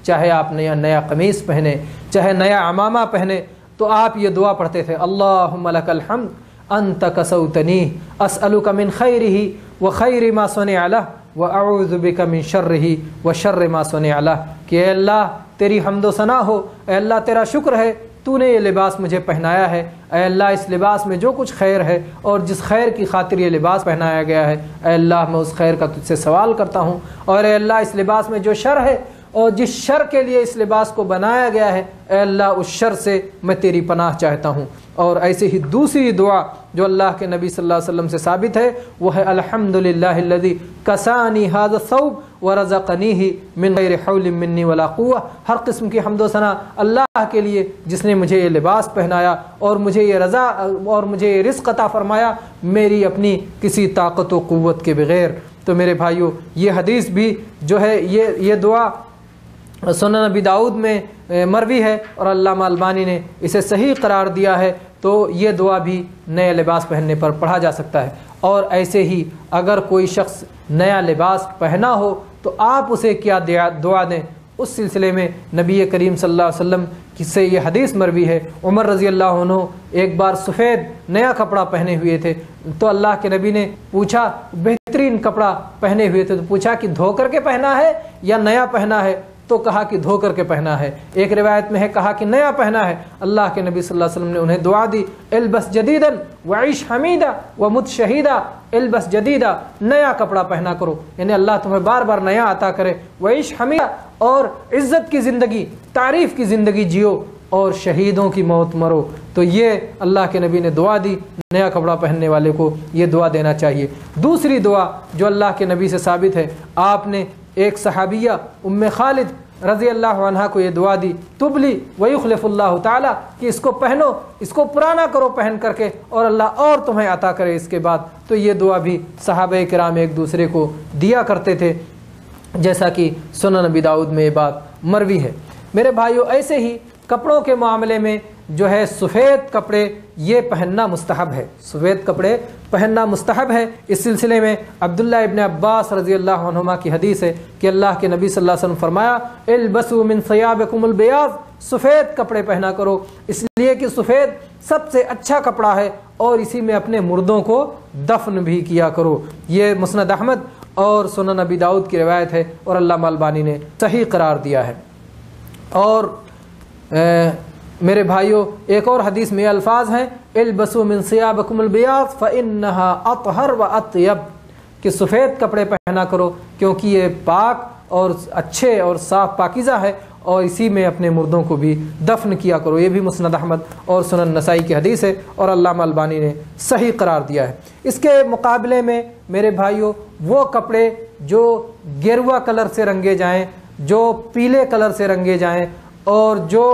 چاہے آپ نیا قمیص پہنے، چاہے نیا عمامہ پہنے، تو آپ یہ دعا پڑھتے تھے، اللہم لک الحمد انت کسوتنی اسألک من خیرہ وخیر ما صنع لہ واعوذ بک من شرہ وشر ما صنع لہ، کہ اے اللہ تیری حمد و ثنا ہو، اے اللہ تیرا شکر ہے تو نے یہ لباس مجھے پہنایا ہے، اے اللہ اس لباس میں جو کچھ خیر ہے اور جس خیر کی خاطر یہ لباس پہنایا گیا ہے، اے اللہ میں اس خیر کا تجھ سے سوال کرتا ہوں، اور اے اللہ اس لباس میں جو شر ہے اور جس شر کے لیے اس لباس کو بنایا گیا ہے، اے اللہ اس شر سے میں تیری پناہ چاہتا ہوں۔ اور ایسے ہی دوسری دعا جو اللہ کے نبی صلی اللہ علیہ وسلم سے ثابت ہے وہ ہے الحمدللہ الذی کسانی ھذا الثوب ورزقنیہ من غیر حول منی ولا قوہ، ہر قسم کی حمد و ثنا اللہ کے لیے جس نے مجھے یہ لباس پہنایا اور مجھے یہ رضا اور مجھے یہ رزق عطا فرمایا، میری اپنی کسی طاقت و قوت کے بغیر۔ تو میرے بھائیو، یہ حدیث بھی جو ہے یہ دعا سنن نبی داؤد میں مروی ہے اور علامہ البانی نے اسے صحیح قرار دیا ہے، تو یہ دعا بھی نئے لباس پہننے پر پڑھا جا سکتا ہے۔ اور ایسے ہی اگر کوئی شخص نیا لباس پہنا ہو تو آپ اسے کیا دعا دیں، اس سلسلے میں نبی کریم صلی اللہ علیہ وسلم سے یہ حدیث مروی ہے، عمر رضی اللہ عنہ ایک بار سفید نیا کپڑا پہنے ہوئے تھے، تو اللہ کے نبی نے پوچھا، بہترین کپڑا پہنے ہوئے تھے تو پوچھا کہ دھو کر کے پہنا ہے یا نیا پہنا ہے؟ تو کہا کہ دھو کر کے پہنا ہے۔ ایک روایت میں ہے کہا کہ نیا پہنا ہے۔ اللہ کے نبی صلی اللہ علیہ وسلم نے انہیں دعا دی، البس جدیدا وعیش حمیدا ومت شہیدا، البس جدیدا، نیا کپڑا پہنا کرو، یعنی اللہ تمہیں بار بار نیا عطا کرے، وعیش حمیدا، اور عزت کی زندگی، تعریف کی زندگی جیو، اور شہیدوں کی موت مرو۔ تو یہ اللہ کے نبی نے دعا دی، نیا کپڑا پہننے والے کو یہ دعا دینا چاہیے۔ دوسری دعا جو اللہ کے نبی سے ثابت ہے، آپ نے ایک صحابیہ ام خالد رضی اللہ عنہا کو یہ دعا دی، تبلی ویخلف اللہ تعالی، کہ اس کو پہنو، اس کو پرانا کرو پہن کر کے، اور اللہ اور تمہیں عطا کرے اس کے بعد۔ تو یہ دعا بھی صحابہ کرام ایک دوسرے کو دیا کرتے تھے، جیسا کہ سنن نبی داؤد میں یہ بات مروی ہے۔ میرے بھائیو، ایسے ہی کپڑوں کے معاملے میں جو ہے سفید کپڑے یہ پہننا مستحب ہے، سفید کپڑے پہننا مستحب ہے۔ اس سلسلے میں عبداللہ ابن عباس رضی اللہ عنہما کی حدیث ہے کہ اللہ کے نبی صلی اللہ علیہ وسلم فرمایا، البسوا من ثیابکم البیاض، سفید کپڑے پہنا کرو، اس لیے کہ سفید سب سے اچھا کپڑا ہے اور اسی میں اپنے مردوں کو دفن بھی کیا کرو۔ یہ مسند احمد اور سنن ابی داؤد کی روایت ہے اور علامہ البانی نے صحیح قرار دیا ہے۔ اور میرے بھائیوں، ایک اور حدیث میں یہ الفاظ ہیں البسوا من ثيابكم البياض فانها اطهر واطيب، کہ سفید کپڑے پہنا کرو کیونکہ یہ پاک اور اچھے اور صاف پاکیزہ ہے، اور اسی میں اپنے مردوں کو بھی دفن کیا کرو۔ یہ بھی مسند احمد اور سنن نسائی کی حدیث ہے اور علامہ البانی نے صحیح قرار دیا ہے۔ اس کے مقابلے میں میرے بھائیوں، وہ کپڑے جو گیروا کلر سے رنگے جائیں، جو پیلے کلر سے رنگے جائیں، اور جو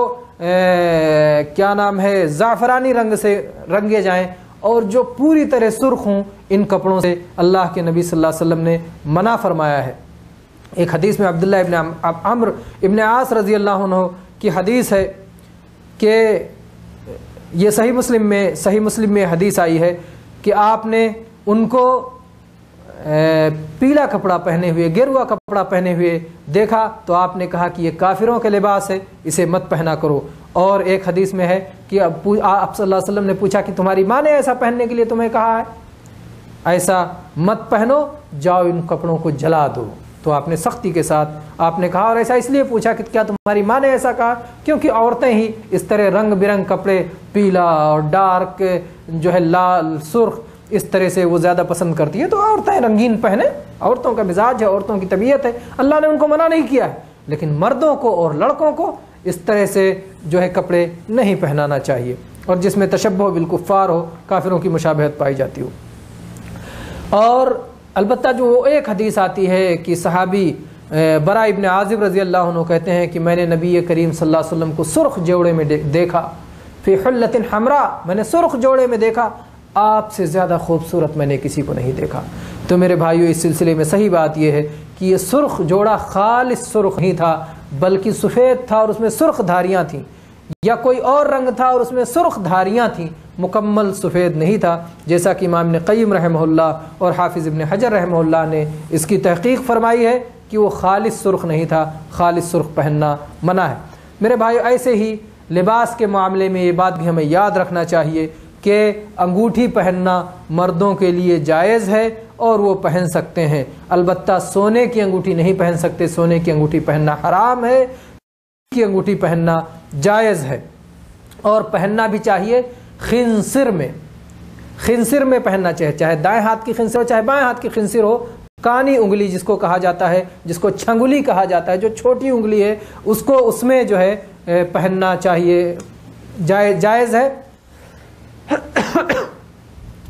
کیا نام ہے زعفرانی رنگ سے رنگے جائیں، اور جو پوری طرح سرخ ہوں، ان کپڑوں سے اللہ کے نبی صلی اللہ علیہ وسلم نے منع فرمایا ہے۔ ایک حدیث میں عبداللہ ابن عمرو ابن عاص رضی اللہ عنہ کی حدیث ہے کہ یہ صحیح مسلم میں حدیث آئی ہے کہ آپ نے ان کو پیلا کپڑا پہنے ہوئے، گیروا کپڑا پہنے ہوئے دیکھا تو آپ نے کہا کہ یہ کافروں کے لباس ہے، اسے مت پہنا کرو۔ اور ایک حدیث میں ہے کہ آپ صلی اللہ علیہ وسلم نے پوچھا کہ تمہاری ماں نے ایسا پہننے کے لیے تمہیں کہا ہے؟ ایسا مت پہنو، جاؤ ان کپڑوں کو جلا دو۔ تو آپ نے سختی کے ساتھ آپ نے کہا، اور ایسا اس لیے پوچھا کہ کیا تمہاری ماں نے ایسا کہا؟ کیونکہ عورتیں ہی اس طرح رنگ برنگ کپڑے، پیلا اور ڈارک جو ہے لال سرخ، اس طرح سے وہ زیادہ پسند کرتی ہے، تو عورتیں رنگین پہنیں، عورتوں کا مزاج ہے، عورتوں کی طبیعت ہے، اللہ نے ان کو منع نہیں کیا ہے، لیکن مردوں کو اور لڑکوں کو اس طرح سے جو ہے کپڑے نہیں پہنانا چاہیے، اور جس میں تشبہ بالکفار ہو، کافروں کی مشابہت پائی جاتی ہو۔ اور البتہ جو ایک حدیث آتی ہے کہ صحابی برا ابن عازب رضی اللہ عنہ کہتے ہیں کہ میں نے نبی کریم صلی اللہ علیہ وسلم کو سرخ جوڑے میں دیکھا، فی حلۃ حمراء، میں نے سرخ جوڑے میں دیکھا، آپ سے زیادہ خوبصورت میں نے کسی کو نہیں دیکھا۔ تو میرے بھائیو، اس سلسلے میں صحیح بات یہ ہے کہ یہ سرخ جوڑا خالص سرخ نہیں تھا، بلکہ سفید تھا اور اس میں سرخ دھاریاں تھیں، یا کوئی اور رنگ تھا اور اس میں سرخ دھاریاں تھیں، مکمل سفید نہیں تھا، جیسا کہ امام ابن قیم رحمہ اللہ اور حافظ ابن حجر رحمہ اللہ نے اس کی تحقیق فرمائی ہے کہ وہ خالص سرخ نہیں تھا، خالص سرخ پہننا منع ہے۔ میرے بھائی، ایسے ہی لباس کے معاملے میں یہ بات بھی ہمیں یاد رکھنا چاہیے کہ انگوٹھی پہننا مردوں کے لیے جائز ہے اور وہ پہن سکتے ہیں، البتہ سونے کی انگوٹھی نہیں پہن سکتے، سونے کی انگوٹھی پہننا حرام ہے، کی انگوٹھی پہننا جائز ہے، اور پہننا بھی چاہیے خنصر میں پہننا چاہیے، چاہے دائیں ہاتھ کی خنصر ہو چاہے بائیں ہاتھ کی خنصر ہو، کانی انگلی جس کو کہا جاتا ہے، جس کو چھنگلی کہا جاتا ہے، جو چھوٹی انگلی ہے اس کو اس میں جو ہے پہننا چاہیے، جائز ہے۔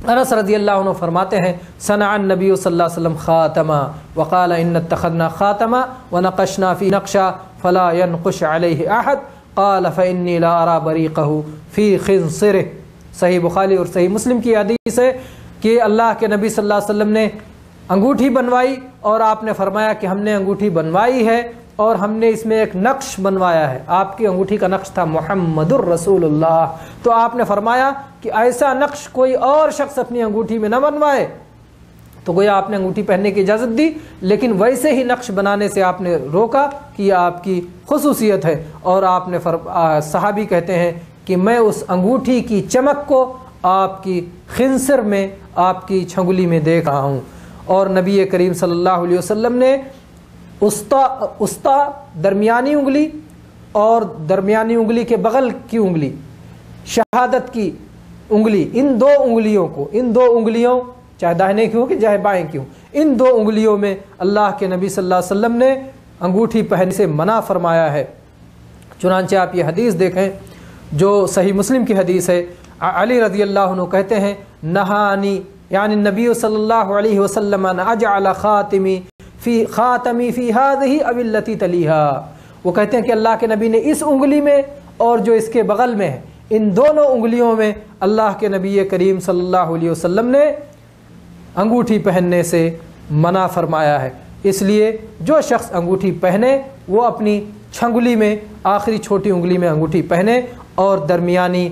انس رضی اللہ عنہ فرماتے ہیں صنع النبی صلی اللہ علیہ وسلم خاتما وقال ان اتخذنا خاتما ونقشنا فی نقشا فلا ينقش علیہ احد قال فانی لا ارى بریقہ فی خنصرہ۔ صحیح بخاری اور صحیح مسلم کی حدیث ہے کہ اللہ کے نبی صلی اللہ علیہ وسلم نے انگوٹھی بنوائی اور آپ نے فرمایا کہ ہم نے انگوٹھی بنوائی ہے اور ہم نے اس میں ایک نقش بنوایا ہے۔ آپ کی انگوٹھی کا نقش تھا محمد الرسول اللہ، تو آپ نے فرمایا کہ ایسا نقش کوئی اور شخص اپنی انگوٹھی میں نہ بنوائے، تو گویا آپ نے انگوٹھی پہننے کی اجازت دی، لیکن ویسے ہی نقش بنانے سے آپ نے روکا کہ یہ آپ کی خصوصیت ہے، اور آپ نے صحابی کہتے ہیں کہ میں اس انگوٹھی کی چمک کو آپ کی خنصر میں، آپ کی چھنگلی میں دیکھ رہا ہوں۔ اور نبی کریم صلی اللہ علیہ وسلم نے وسطی درمیانی انگلی اور درمیانی انگلی کے بغل کی انگلی، شہادت کی انگلی، ان دو انگلیوں چاہے داہنے کی ہو کہ چاہے بائیں کی ہو، ان دو انگلیوں میں اللہ کے نبی صلی اللہ علیہ وسلم نے انگوٹھی پہننے سے منع فرمایا ہے۔ چنانچہ آپ یہ حدیث دیکھیں جو صحیح مسلم کی حدیث ہے، علی رضی اللہ عنہ کہتے ہیں نہانی یعنی نبی صلی اللہ علیہ وسلم ان اجعل خاتمی فی هذه او التي تلیها، وہ کہتے ہیں کہ اللہ کے نبی نے اس انگلی میں اور جو اس کے بغل میں ہے، ان دونوں انگلیوں میں اللہ کے نبی کریم صلی اللہ علیہ وسلم نے انگوٹھی پہننے سے منع فرمایا ہے۔ اس لیے جو شخص انگوٹھی پہنے وہ اپنی چھنگلی میں آخری چھوٹی انگلی میں انگوٹھی پہنے، اور درمیانی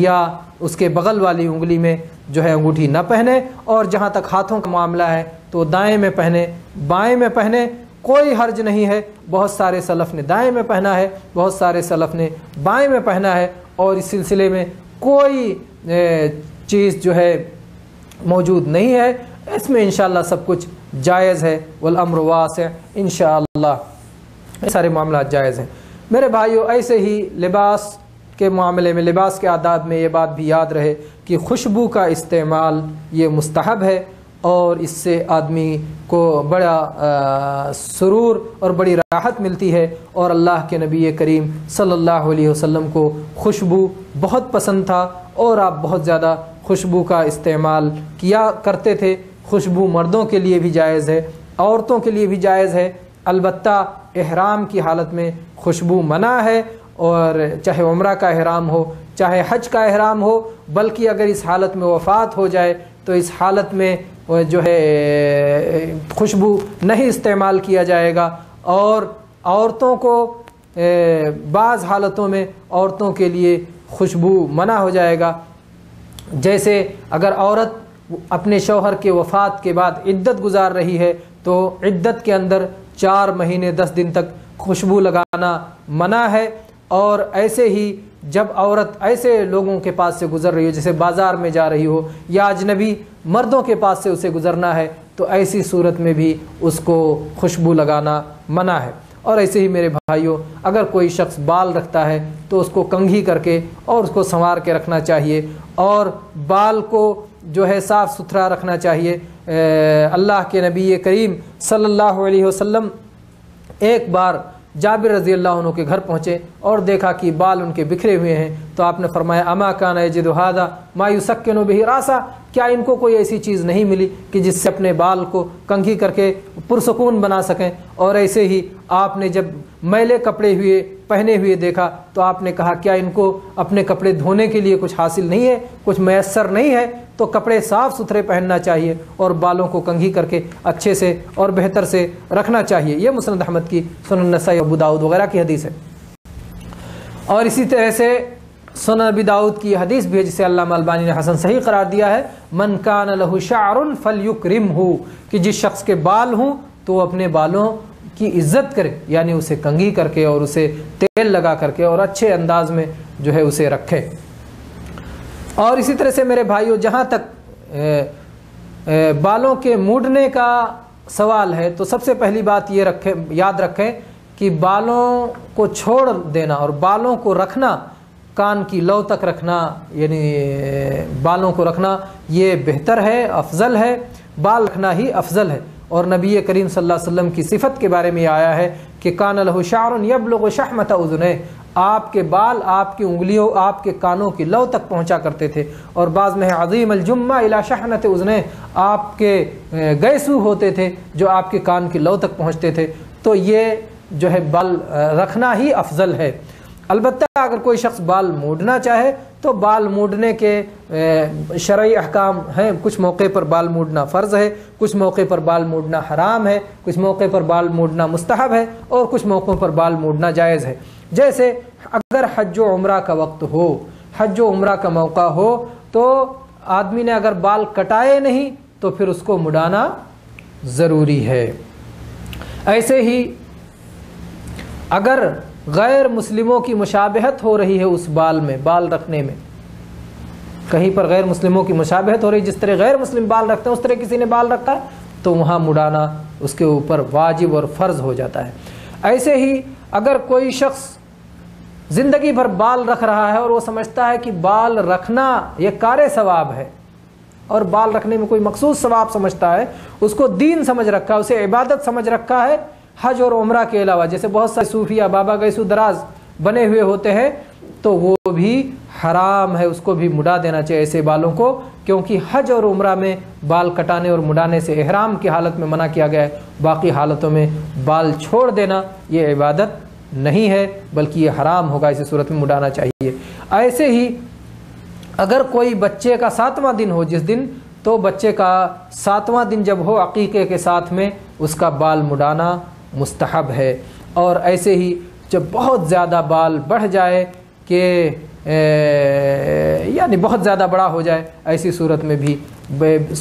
یا اس کے بغل والی انگلی میں جو ہے انگوٹھی نہ پہنے، اور جہاں تک ہاتھوں کا معاملہ ہے تو دائیں میں پہنے، بائیں میں پہنے، کوئی حرج نہیں ہے۔ بہت سارے سلف نے دائیں میں پہنا ہے، بہت سارے سلف نے بائیں میں پہنا ہے، اور اس سلسلے میں کوئی چیز جو ہے موجود نہیں ہے، اس میں انشاءاللہ سب کچھ جائز ہے، والامر واسع، انشاءاللہ سارے معاملات جائز ہیں۔ میرے بھائیو، ایسے ہی لباس کے معاملے میں، لباس کے آداب میں یہ بات بھی یاد رہے کہ خوشبو کا استعمال یہ مستحب ہے، اور اس سے آدمی کو بڑا سرور اور بڑی راحت ملتی ہے، اور اللہ کے نبی کریم صلی اللہ علیہ وسلم کو خوشبو بہت پسند تھا، اور آپ بہت زیادہ خوشبو کا استعمال کیا کرتے تھے۔ خوشبو مردوں کے لیے بھی جائز ہے، عورتوں کے لیے بھی جائز ہے، البتہ احرام کی حالت میں خوشبو منع ہے، اور چاہے عمرہ کا احرام ہو چاہے حج کا احرام ہو، بلکہ اگر اس حالت میں وفات ہو جائے تو اس حالت میں جو ہے خوشبو نہیں استعمال کیا جائے گا، اور عورتوں کو بعض حالتوں میں عورتوں کے لیے خوشبو منع ہو جائے گا۔ جیسے اگر عورت اپنے شوہر کے وفات کے بعد عدت گزار رہی ہے تو عدت کے اندر 4 مہینے 10 دن تک خوشبو لگانا منع ہے، اور ایسے ہی جب عورت ایسے لوگوں کے پاس سے گزر رہی ہو، جیسے بازار میں جا رہی ہو یا اجنبی مردوں کے پاس سے اسے گزرنا ہے، تو ایسی صورت میں بھی اس کو خوشبو لگانا منع ہے۔ اور ایسے ہی میرے بھائیوں، اگر کوئی شخص بال رکھتا ہے تو اس کو کنگھی کر کے اور اس کو سنوار کے رکھنا چاہیے، اور بال کو جو ہے صاف ستھرا رکھنا چاہیے۔ اللہ کے نبی کریم صلی اللہ علیہ وسلم ایک بار جابر رضی اللہ عنہ کے گھر پہنچے اور دیکھا کہ بال ان کے بکھرے ہوئے ہیں، تو آپ نے فرمایا اما کان یجد ھذا ما یسکن بہ راسا، کیا ان کو کوئی ایسی چیز نہیں ملی کہ جس سے اپنے بال کو کنگھی کر کے پرسکون بنا سکیں؟ اور ایسے ہی آپ نے جب میلے کپڑے پہنے ہوئے دیکھا تو آپ نے کہا کیا ان کو اپنے کپڑے دھونے کے لیے کچھ حاصل نہیں ہے، کچھ میسر نہیں ہے؟ تو کپڑے صاف ستھرے پہننا چاہیے اور بالوں کو کنگھی کر کے اچھے سے اور بہتر سے رکھنا چاہیے۔ یہ مسند احمد کی، سنن نسائی، ابو داؤد وغیرہ کی حدیث ہے۔ اور اسی طرح سے سنن ابی داؤد کی حدیث بھی ہے جسے علامہ البانی نے حسن صحیح قرار دیا ہے، من کان لہ شعر فلیکرمہ، کہ جس شخص کے بال ہوں تو وہ اپنے بالوں کی عزت کرے، یعنی اسے کنگھی کر کے اور اسے تیل لگا کر کے اور اچھے انداز میں جو ہے اسے رکھے۔ اور اسی طرح سے میرے بھائیوں، جہاں تک بالوں کے موڑنے کا سوال ہے تو سب سے پہلی بات یہ یاد رکھیں کہ بالوں کو چھوڑ دینا اور بالوں کو رکھنا، کان کی لو تک رکھنا، یعنی بالوں کو رکھنا یہ بہتر ہے، افضل ہے، بال رکھنا ہی افضل ہے۔ اور نبی کریم صلی اللہ علیہ وسلم کی صفت کے بارے میں یہ آیا ہے کہ کان لہ شعر یبلغ شحمۃ اذنیہ، آپ کے بال آپ کی انگلیوں، آپ کے کانوں کی لو تک پہنچا کرتے تھے۔ اور بعض میں عظیم الجمہ الی شحنۃ اذنیہ، آپ کے گیسو ہوتے تھے جو آپ کے کان کی لو تک پہنچتے تھے۔ تو یہ جو ہے بال رکھنا ہی افضل ہے۔ البتہ اگر کوئی شخص بال موڑنا چاہے تو بال موڑنے کے شرعی احکام ہیں، کچھ موقع پر بال موڑنا فرض ہے، کچھ موقع پر بال موڑنا حرام ہے، کچھ موقع پر بال موڑنا مستحب ہے، اور کچھ موقعوں پر بال موڑنا جائز ہے۔ جیسے اگر حج و عمرہ کا وقت ہو، حج و عمرہ کا موقع ہو، تو آدمی نے اگر بال کٹائے نہیں تو پھر اس کو مڑانا ضروری ہے۔ ایسے ہی اگر غیر مسلموں کی مشابہت ہو رہی ہے اس بال میں، بال رکھنے میں کہیں پر غیر مسلموں کی مشابہت ہو رہی ہے، جس طرح غیر مسلم بال رکھتے ہیں اس طرح کسی نے بال رکھا تو وہاں مڑانا اس کے اوپر واجب اور فرض ہو جاتا ہے۔ ایسے ہی اگر کوئی شخص زندگی بھر بال رکھ رہا ہے اور وہ سمجھتا ہے کہ بال رکھنا یہ کار ثواب ہے، اور بال رکھنے میں کوئی مخصوص ثواب سمجھتا ہے، اس کو دین سمجھ رکھا ہے، اسے عبادت سمجھ رکھا ہے، حج اور عمرہ کے علاوہ، جیسے بہت سارے صوفیہ بابا گیسو دراز بنے ہوئے ہوتے ہیں، تو وہ بھی حرام ہے، اس کو بھی مڈا دینا چاہیے ایسے بالوں کو، کیونکہ حج اور عمرہ میں بال کٹانے اور مڈانے سے احرام کی حالت میں منع کیا گیا ہے، باقی حالتوں میں بال چھوڑ دینا یہ عبادت نہیں ہے بلکہ یہ حرام ہوگا، اسی صورت میں مڈانا چاہیے۔ ایسے ہی اگر کوئی بچے کا 7واں دن ہو جس دن، تو بچے کا 7واں دن جب ہو عقیقے کے ساتھ میں اس کا بال مڈانا مستحب ہے۔ اور ایسے ہی جب بہت زیادہ بال بڑھ جائے کہ یعنی بہت زیادہ بڑا ہو جائے، ایسی صورت میں بھی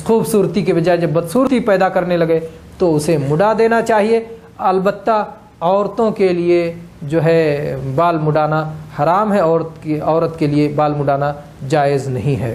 خوبصورتی کے بجائے جب بدصورتی پیدا کرنے لگے تو اسے مڈا دینا چاہیے۔ البتہ عورتوں کے لیے جو ہے بال مڈانا حرام ہے، عورت کے لیے بال مڈانا جائز نہیں ہے۔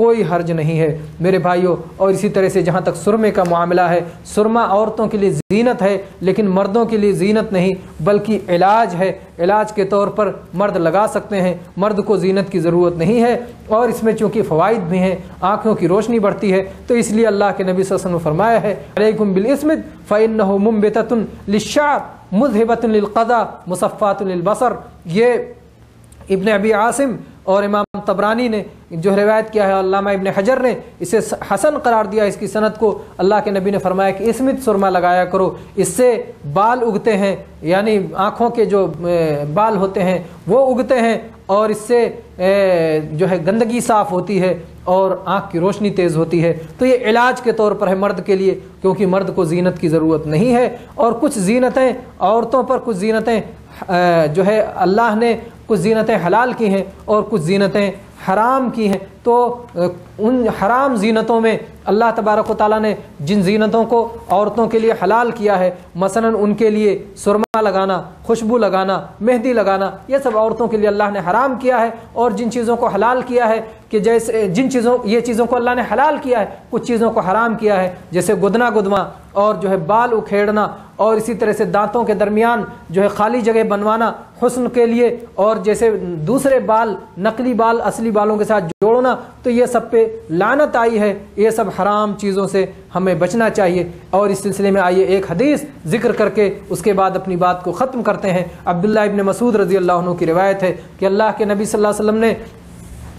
کوئی حرج نہیں ہے میرے بھائیوں۔ اور اسی طرح سے جہاں تک سرمے کا معاملہ ہے، سرما عورتوں کے لیے زینت ہے لیکن مردوں کے لیے زینت نہیں بلکہ علاج ہے، علاج کے طور پر مرد لگا سکتے ہیں، مرد کو زینت کی ضرورت نہیں ہے۔ اور اس میں چونکہ فوائد بھی ہیں، آنکھوں کی روشنی بڑھتی ہے، تو اس لیے اللہ کے نبی صلی اللہ علیہ وسلم نے فرمایا ہے علیکم بالاسمد فإنہ منبتۃ للشعر مذہبۃ للقضاء مصفات للبصر۔ یہ ابن ابی عاصم اور امام طبرانی نے جو روایت کیا ہے، علامہ ابن حجر نے اسے حسن قرار دیا اس کی سند کو۔ اللہ کے نبی نے فرمایا کہ اسمت سرما لگایا کرو، اس سے بال اگتے ہیں، یعنی آنکھوں کے جو بال ہوتے ہیں وہ اگتے ہیں، اور اس سے جو ہے گندگی صاف ہوتی ہے اور آنکھ کی روشنی تیز ہوتی ہے۔ تو یہ علاج کے طور پر ہے مرد کے لیے، کیونکہ مرد کو زینت کی ضرورت نہیں ہے۔ اور کچھ زینتیں عورتوں پر، کچھ زینتیں جو ہے اللہ نے کچھ زینتیں حلال کی ہیں اور کچھ زینتیں حرام کی ہیں۔ تو ان حرام زینتوں میں اللہ تبارک و تعالیٰ نے جن زینتوں کو عورتوں کے لیے حلال کیا ہے، مثلا ان کے لیے سرما لگانا، خوشبو لگانا، مہندی لگانا، یہ سب عورتوں کے لیے اللہ نے حرام کیا ہے۔ اور جن چیزوں کو حلال کیا ہے کہ جیسے یہ چیزوں کو اللہ نے حلال کیا ہے، کچھ چیزوں کو حرام کیا ہے، جیسے گدنا گدما اور جو ہے بال اکھیڑنا، اور اسی طرح سے دانتوں کے درمیان جو ہے خالی جگہ بنوانا حسن کے لیے، اور جیسے دوسرے بال، نقلی بال اصلی بالوں کے ساتھ جوڑنا، تو یہ سب پہ لعنت آئی ہے۔ یہ سب حرام چیزوں سے ہمیں بچنا چاہیے۔ اور اس سلسلے میں آئیے ایک حدیث ذکر کر کے اس کے بعد اپنی بات کو ختم کرتے ہیں۔ عبداللہ ابن مسعود رضی اللہ عنہ کی روایت ہے کہ اللہ کے نبی صلی اللہ علیہ وسلم نے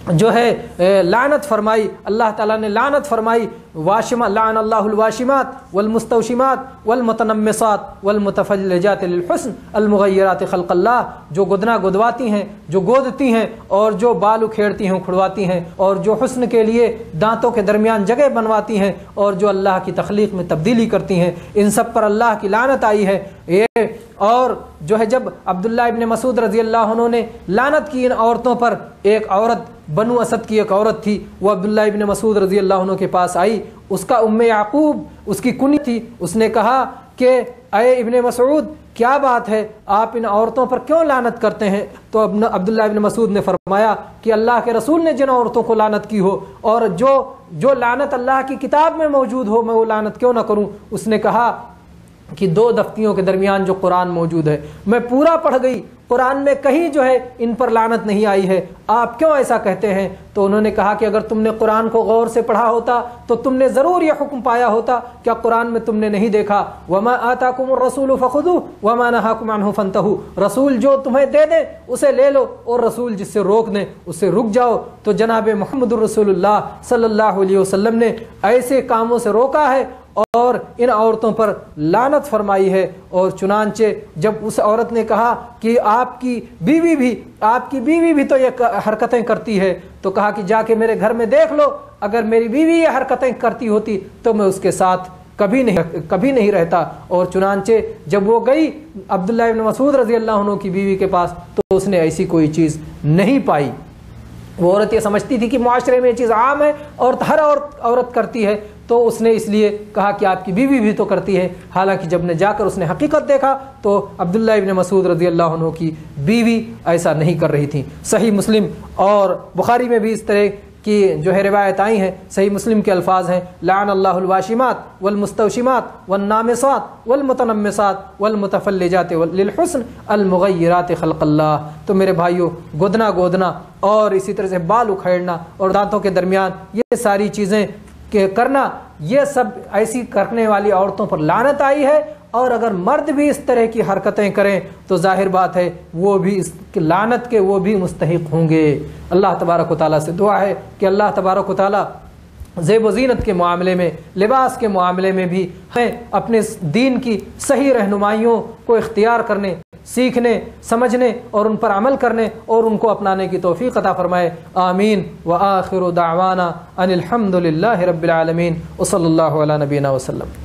جو ہے لعنت فرمائی، اللہ تعالیٰ نے لعنت فرمائی، لعن اللہ الواشمات والمستوشمات والمتنمصات والمتفلجات للحسن المغیرات خلق اللہ، جو گدنا گدواتی ہیں، جو گودتی ہیں، اور جو بال اکھیڑتی ہیں، اکھڑواتی ہیں، اور جو حسن کے لیے دانتوں کے درمیان جگہ بنواتی ہیں، اور جو اللہ کی تخلیق میں تبدیلی کرتی ہیں، ان سب پر اللہ کی لعنت آئی ہے۔ یہ اور جو ہے جب عبداللہ ابن مسعود رضی اللہ عنہ نے لعنت کی ان عورتوں پر، ایک عورت بنو اسد کی ایک عورت تھی، وہ عبداللہ ابن مسعود رضی اللہ عنہ کے پاس آئی، اس کا ام یعقوب اس کی کنی تھی۔ اس نے کہا کہ اے ابن مسعود، کیا بات ہے، آپ ان عورتوں پر کیوں لعنت کرتے ہیں؟ تو عبداللہ ابن مسعود نے فرمایا کہ اللہ کے رسول نے جن عورتوں کو لعنت کی ہو، اور جو لعنت اللہ کی کتاب میں موجود ہو، میں وہ لعنت کیوں نہ کروں؟ اس نے کہا کہ 2 دفتیوں کے درمیان جو قرآن موجود ہے، میں پورا پڑھ گئی، قرآن میں کہیں جو ہے ان پر لعنت نہیں آئی ہے، آپ کیوں ایسا کہتے ہیں؟ تو انہوں نے کہا کہ اگر تم نے قرآن کو غور سے پڑھا ہوتا تو تم نے ضرور یہ حکم پایا ہوتا، کیا قرآن میں تم نے نہیں دیکھا وَمَا آتَاكُمُ الرَّسُولُ فَخُذُوهُ وَمَا نَهَاكُمْ عَنْهُ فَانْتَهُوا، رسول جو تمہیں دے دے اسے لے لو، اور رسول جس سے روک دیں اس سے رک جاؤ۔ تو جناب محمد الرسول اللہ صلی اللہ علیہ وسلم نے ایسے کاموں سے روکا ہے اور ان عورتوں پر لعنت فرمائی ہے۔ اور چنانچہ جب اس عورت نے کہا کہ آپ کی بیوی بھی تو یہ حرکتیں کرتی ہے، تو کہا کہ جا کے میرے گھر میں دیکھ لو، اگر میری بیوی یہ حرکتیں کرتی ہوتی تو میں اس کے ساتھ کبھی نہیں رہتا۔ اور چنانچہ جب وہ گئی عبداللہ ابن مسعود رضی اللہ عنہ کی بیوی کے پاس، تو اس نے ایسی کوئی چیز نہیں پائی۔ وہ عورت یہ سمجھتی تھی کہ معاشرے میں یہ چیز عام ہے اور ہر عورت کرتی ہے، تو اس نے اس لیے کہا کہ آپ کی بیوی بھی تو کرتی ہے۔ حالانکہ جب نے جا کر اس نے حقیقت دیکھا تو عبداللہ ابن مسعود رضی اللہ عنہ کی بیوی ایسا نہیں کر رہی تھی۔ صحیح مسلم اور بخاری میں بھی اس طرح کی جو ہے روایت آئی ہیں۔ صحیح مسلم کے الفاظ ہیں لعن اللہ الواشمات والمستوشمات والنامصات والمتنمصات والمتفلجات للحسن المغیرات خلق اللہ۔ تو میرے بھائیوں، گودنا اور اسی طرح سے بال اکھیڑنا اور دانتوں کے درمیان یہ ساری چیزیں کرنا، یہ سب ایسی کرنے والی عورتوں پر لعنت آئی ہے۔ اور اگر مرد بھی اس طرح کی حرکتیں کریں تو ظاہر بات ہے وہ بھی اس لعنت کے وہ بھی مستحق ہوں گے۔ اللہ تبارک و تعالیٰ سے دعا ہے کہ اللہ تبارک و تعالیٰ زیب و زینت کے معاملے میں، لباس کے معاملے میں بھی ہمیں اپنے دین کی صحیح رہنمائیوں کو اختیار کرنے، سیکھنے، سمجھنے اور ان پر عمل کرنے اور ان کو اپنانے کی توفیق عطا فرمائے۔ آمین۔ وآخر دعوانا ان الحمد للہ رب العالمین، وصلی اللہ علی نبینا وسلم۔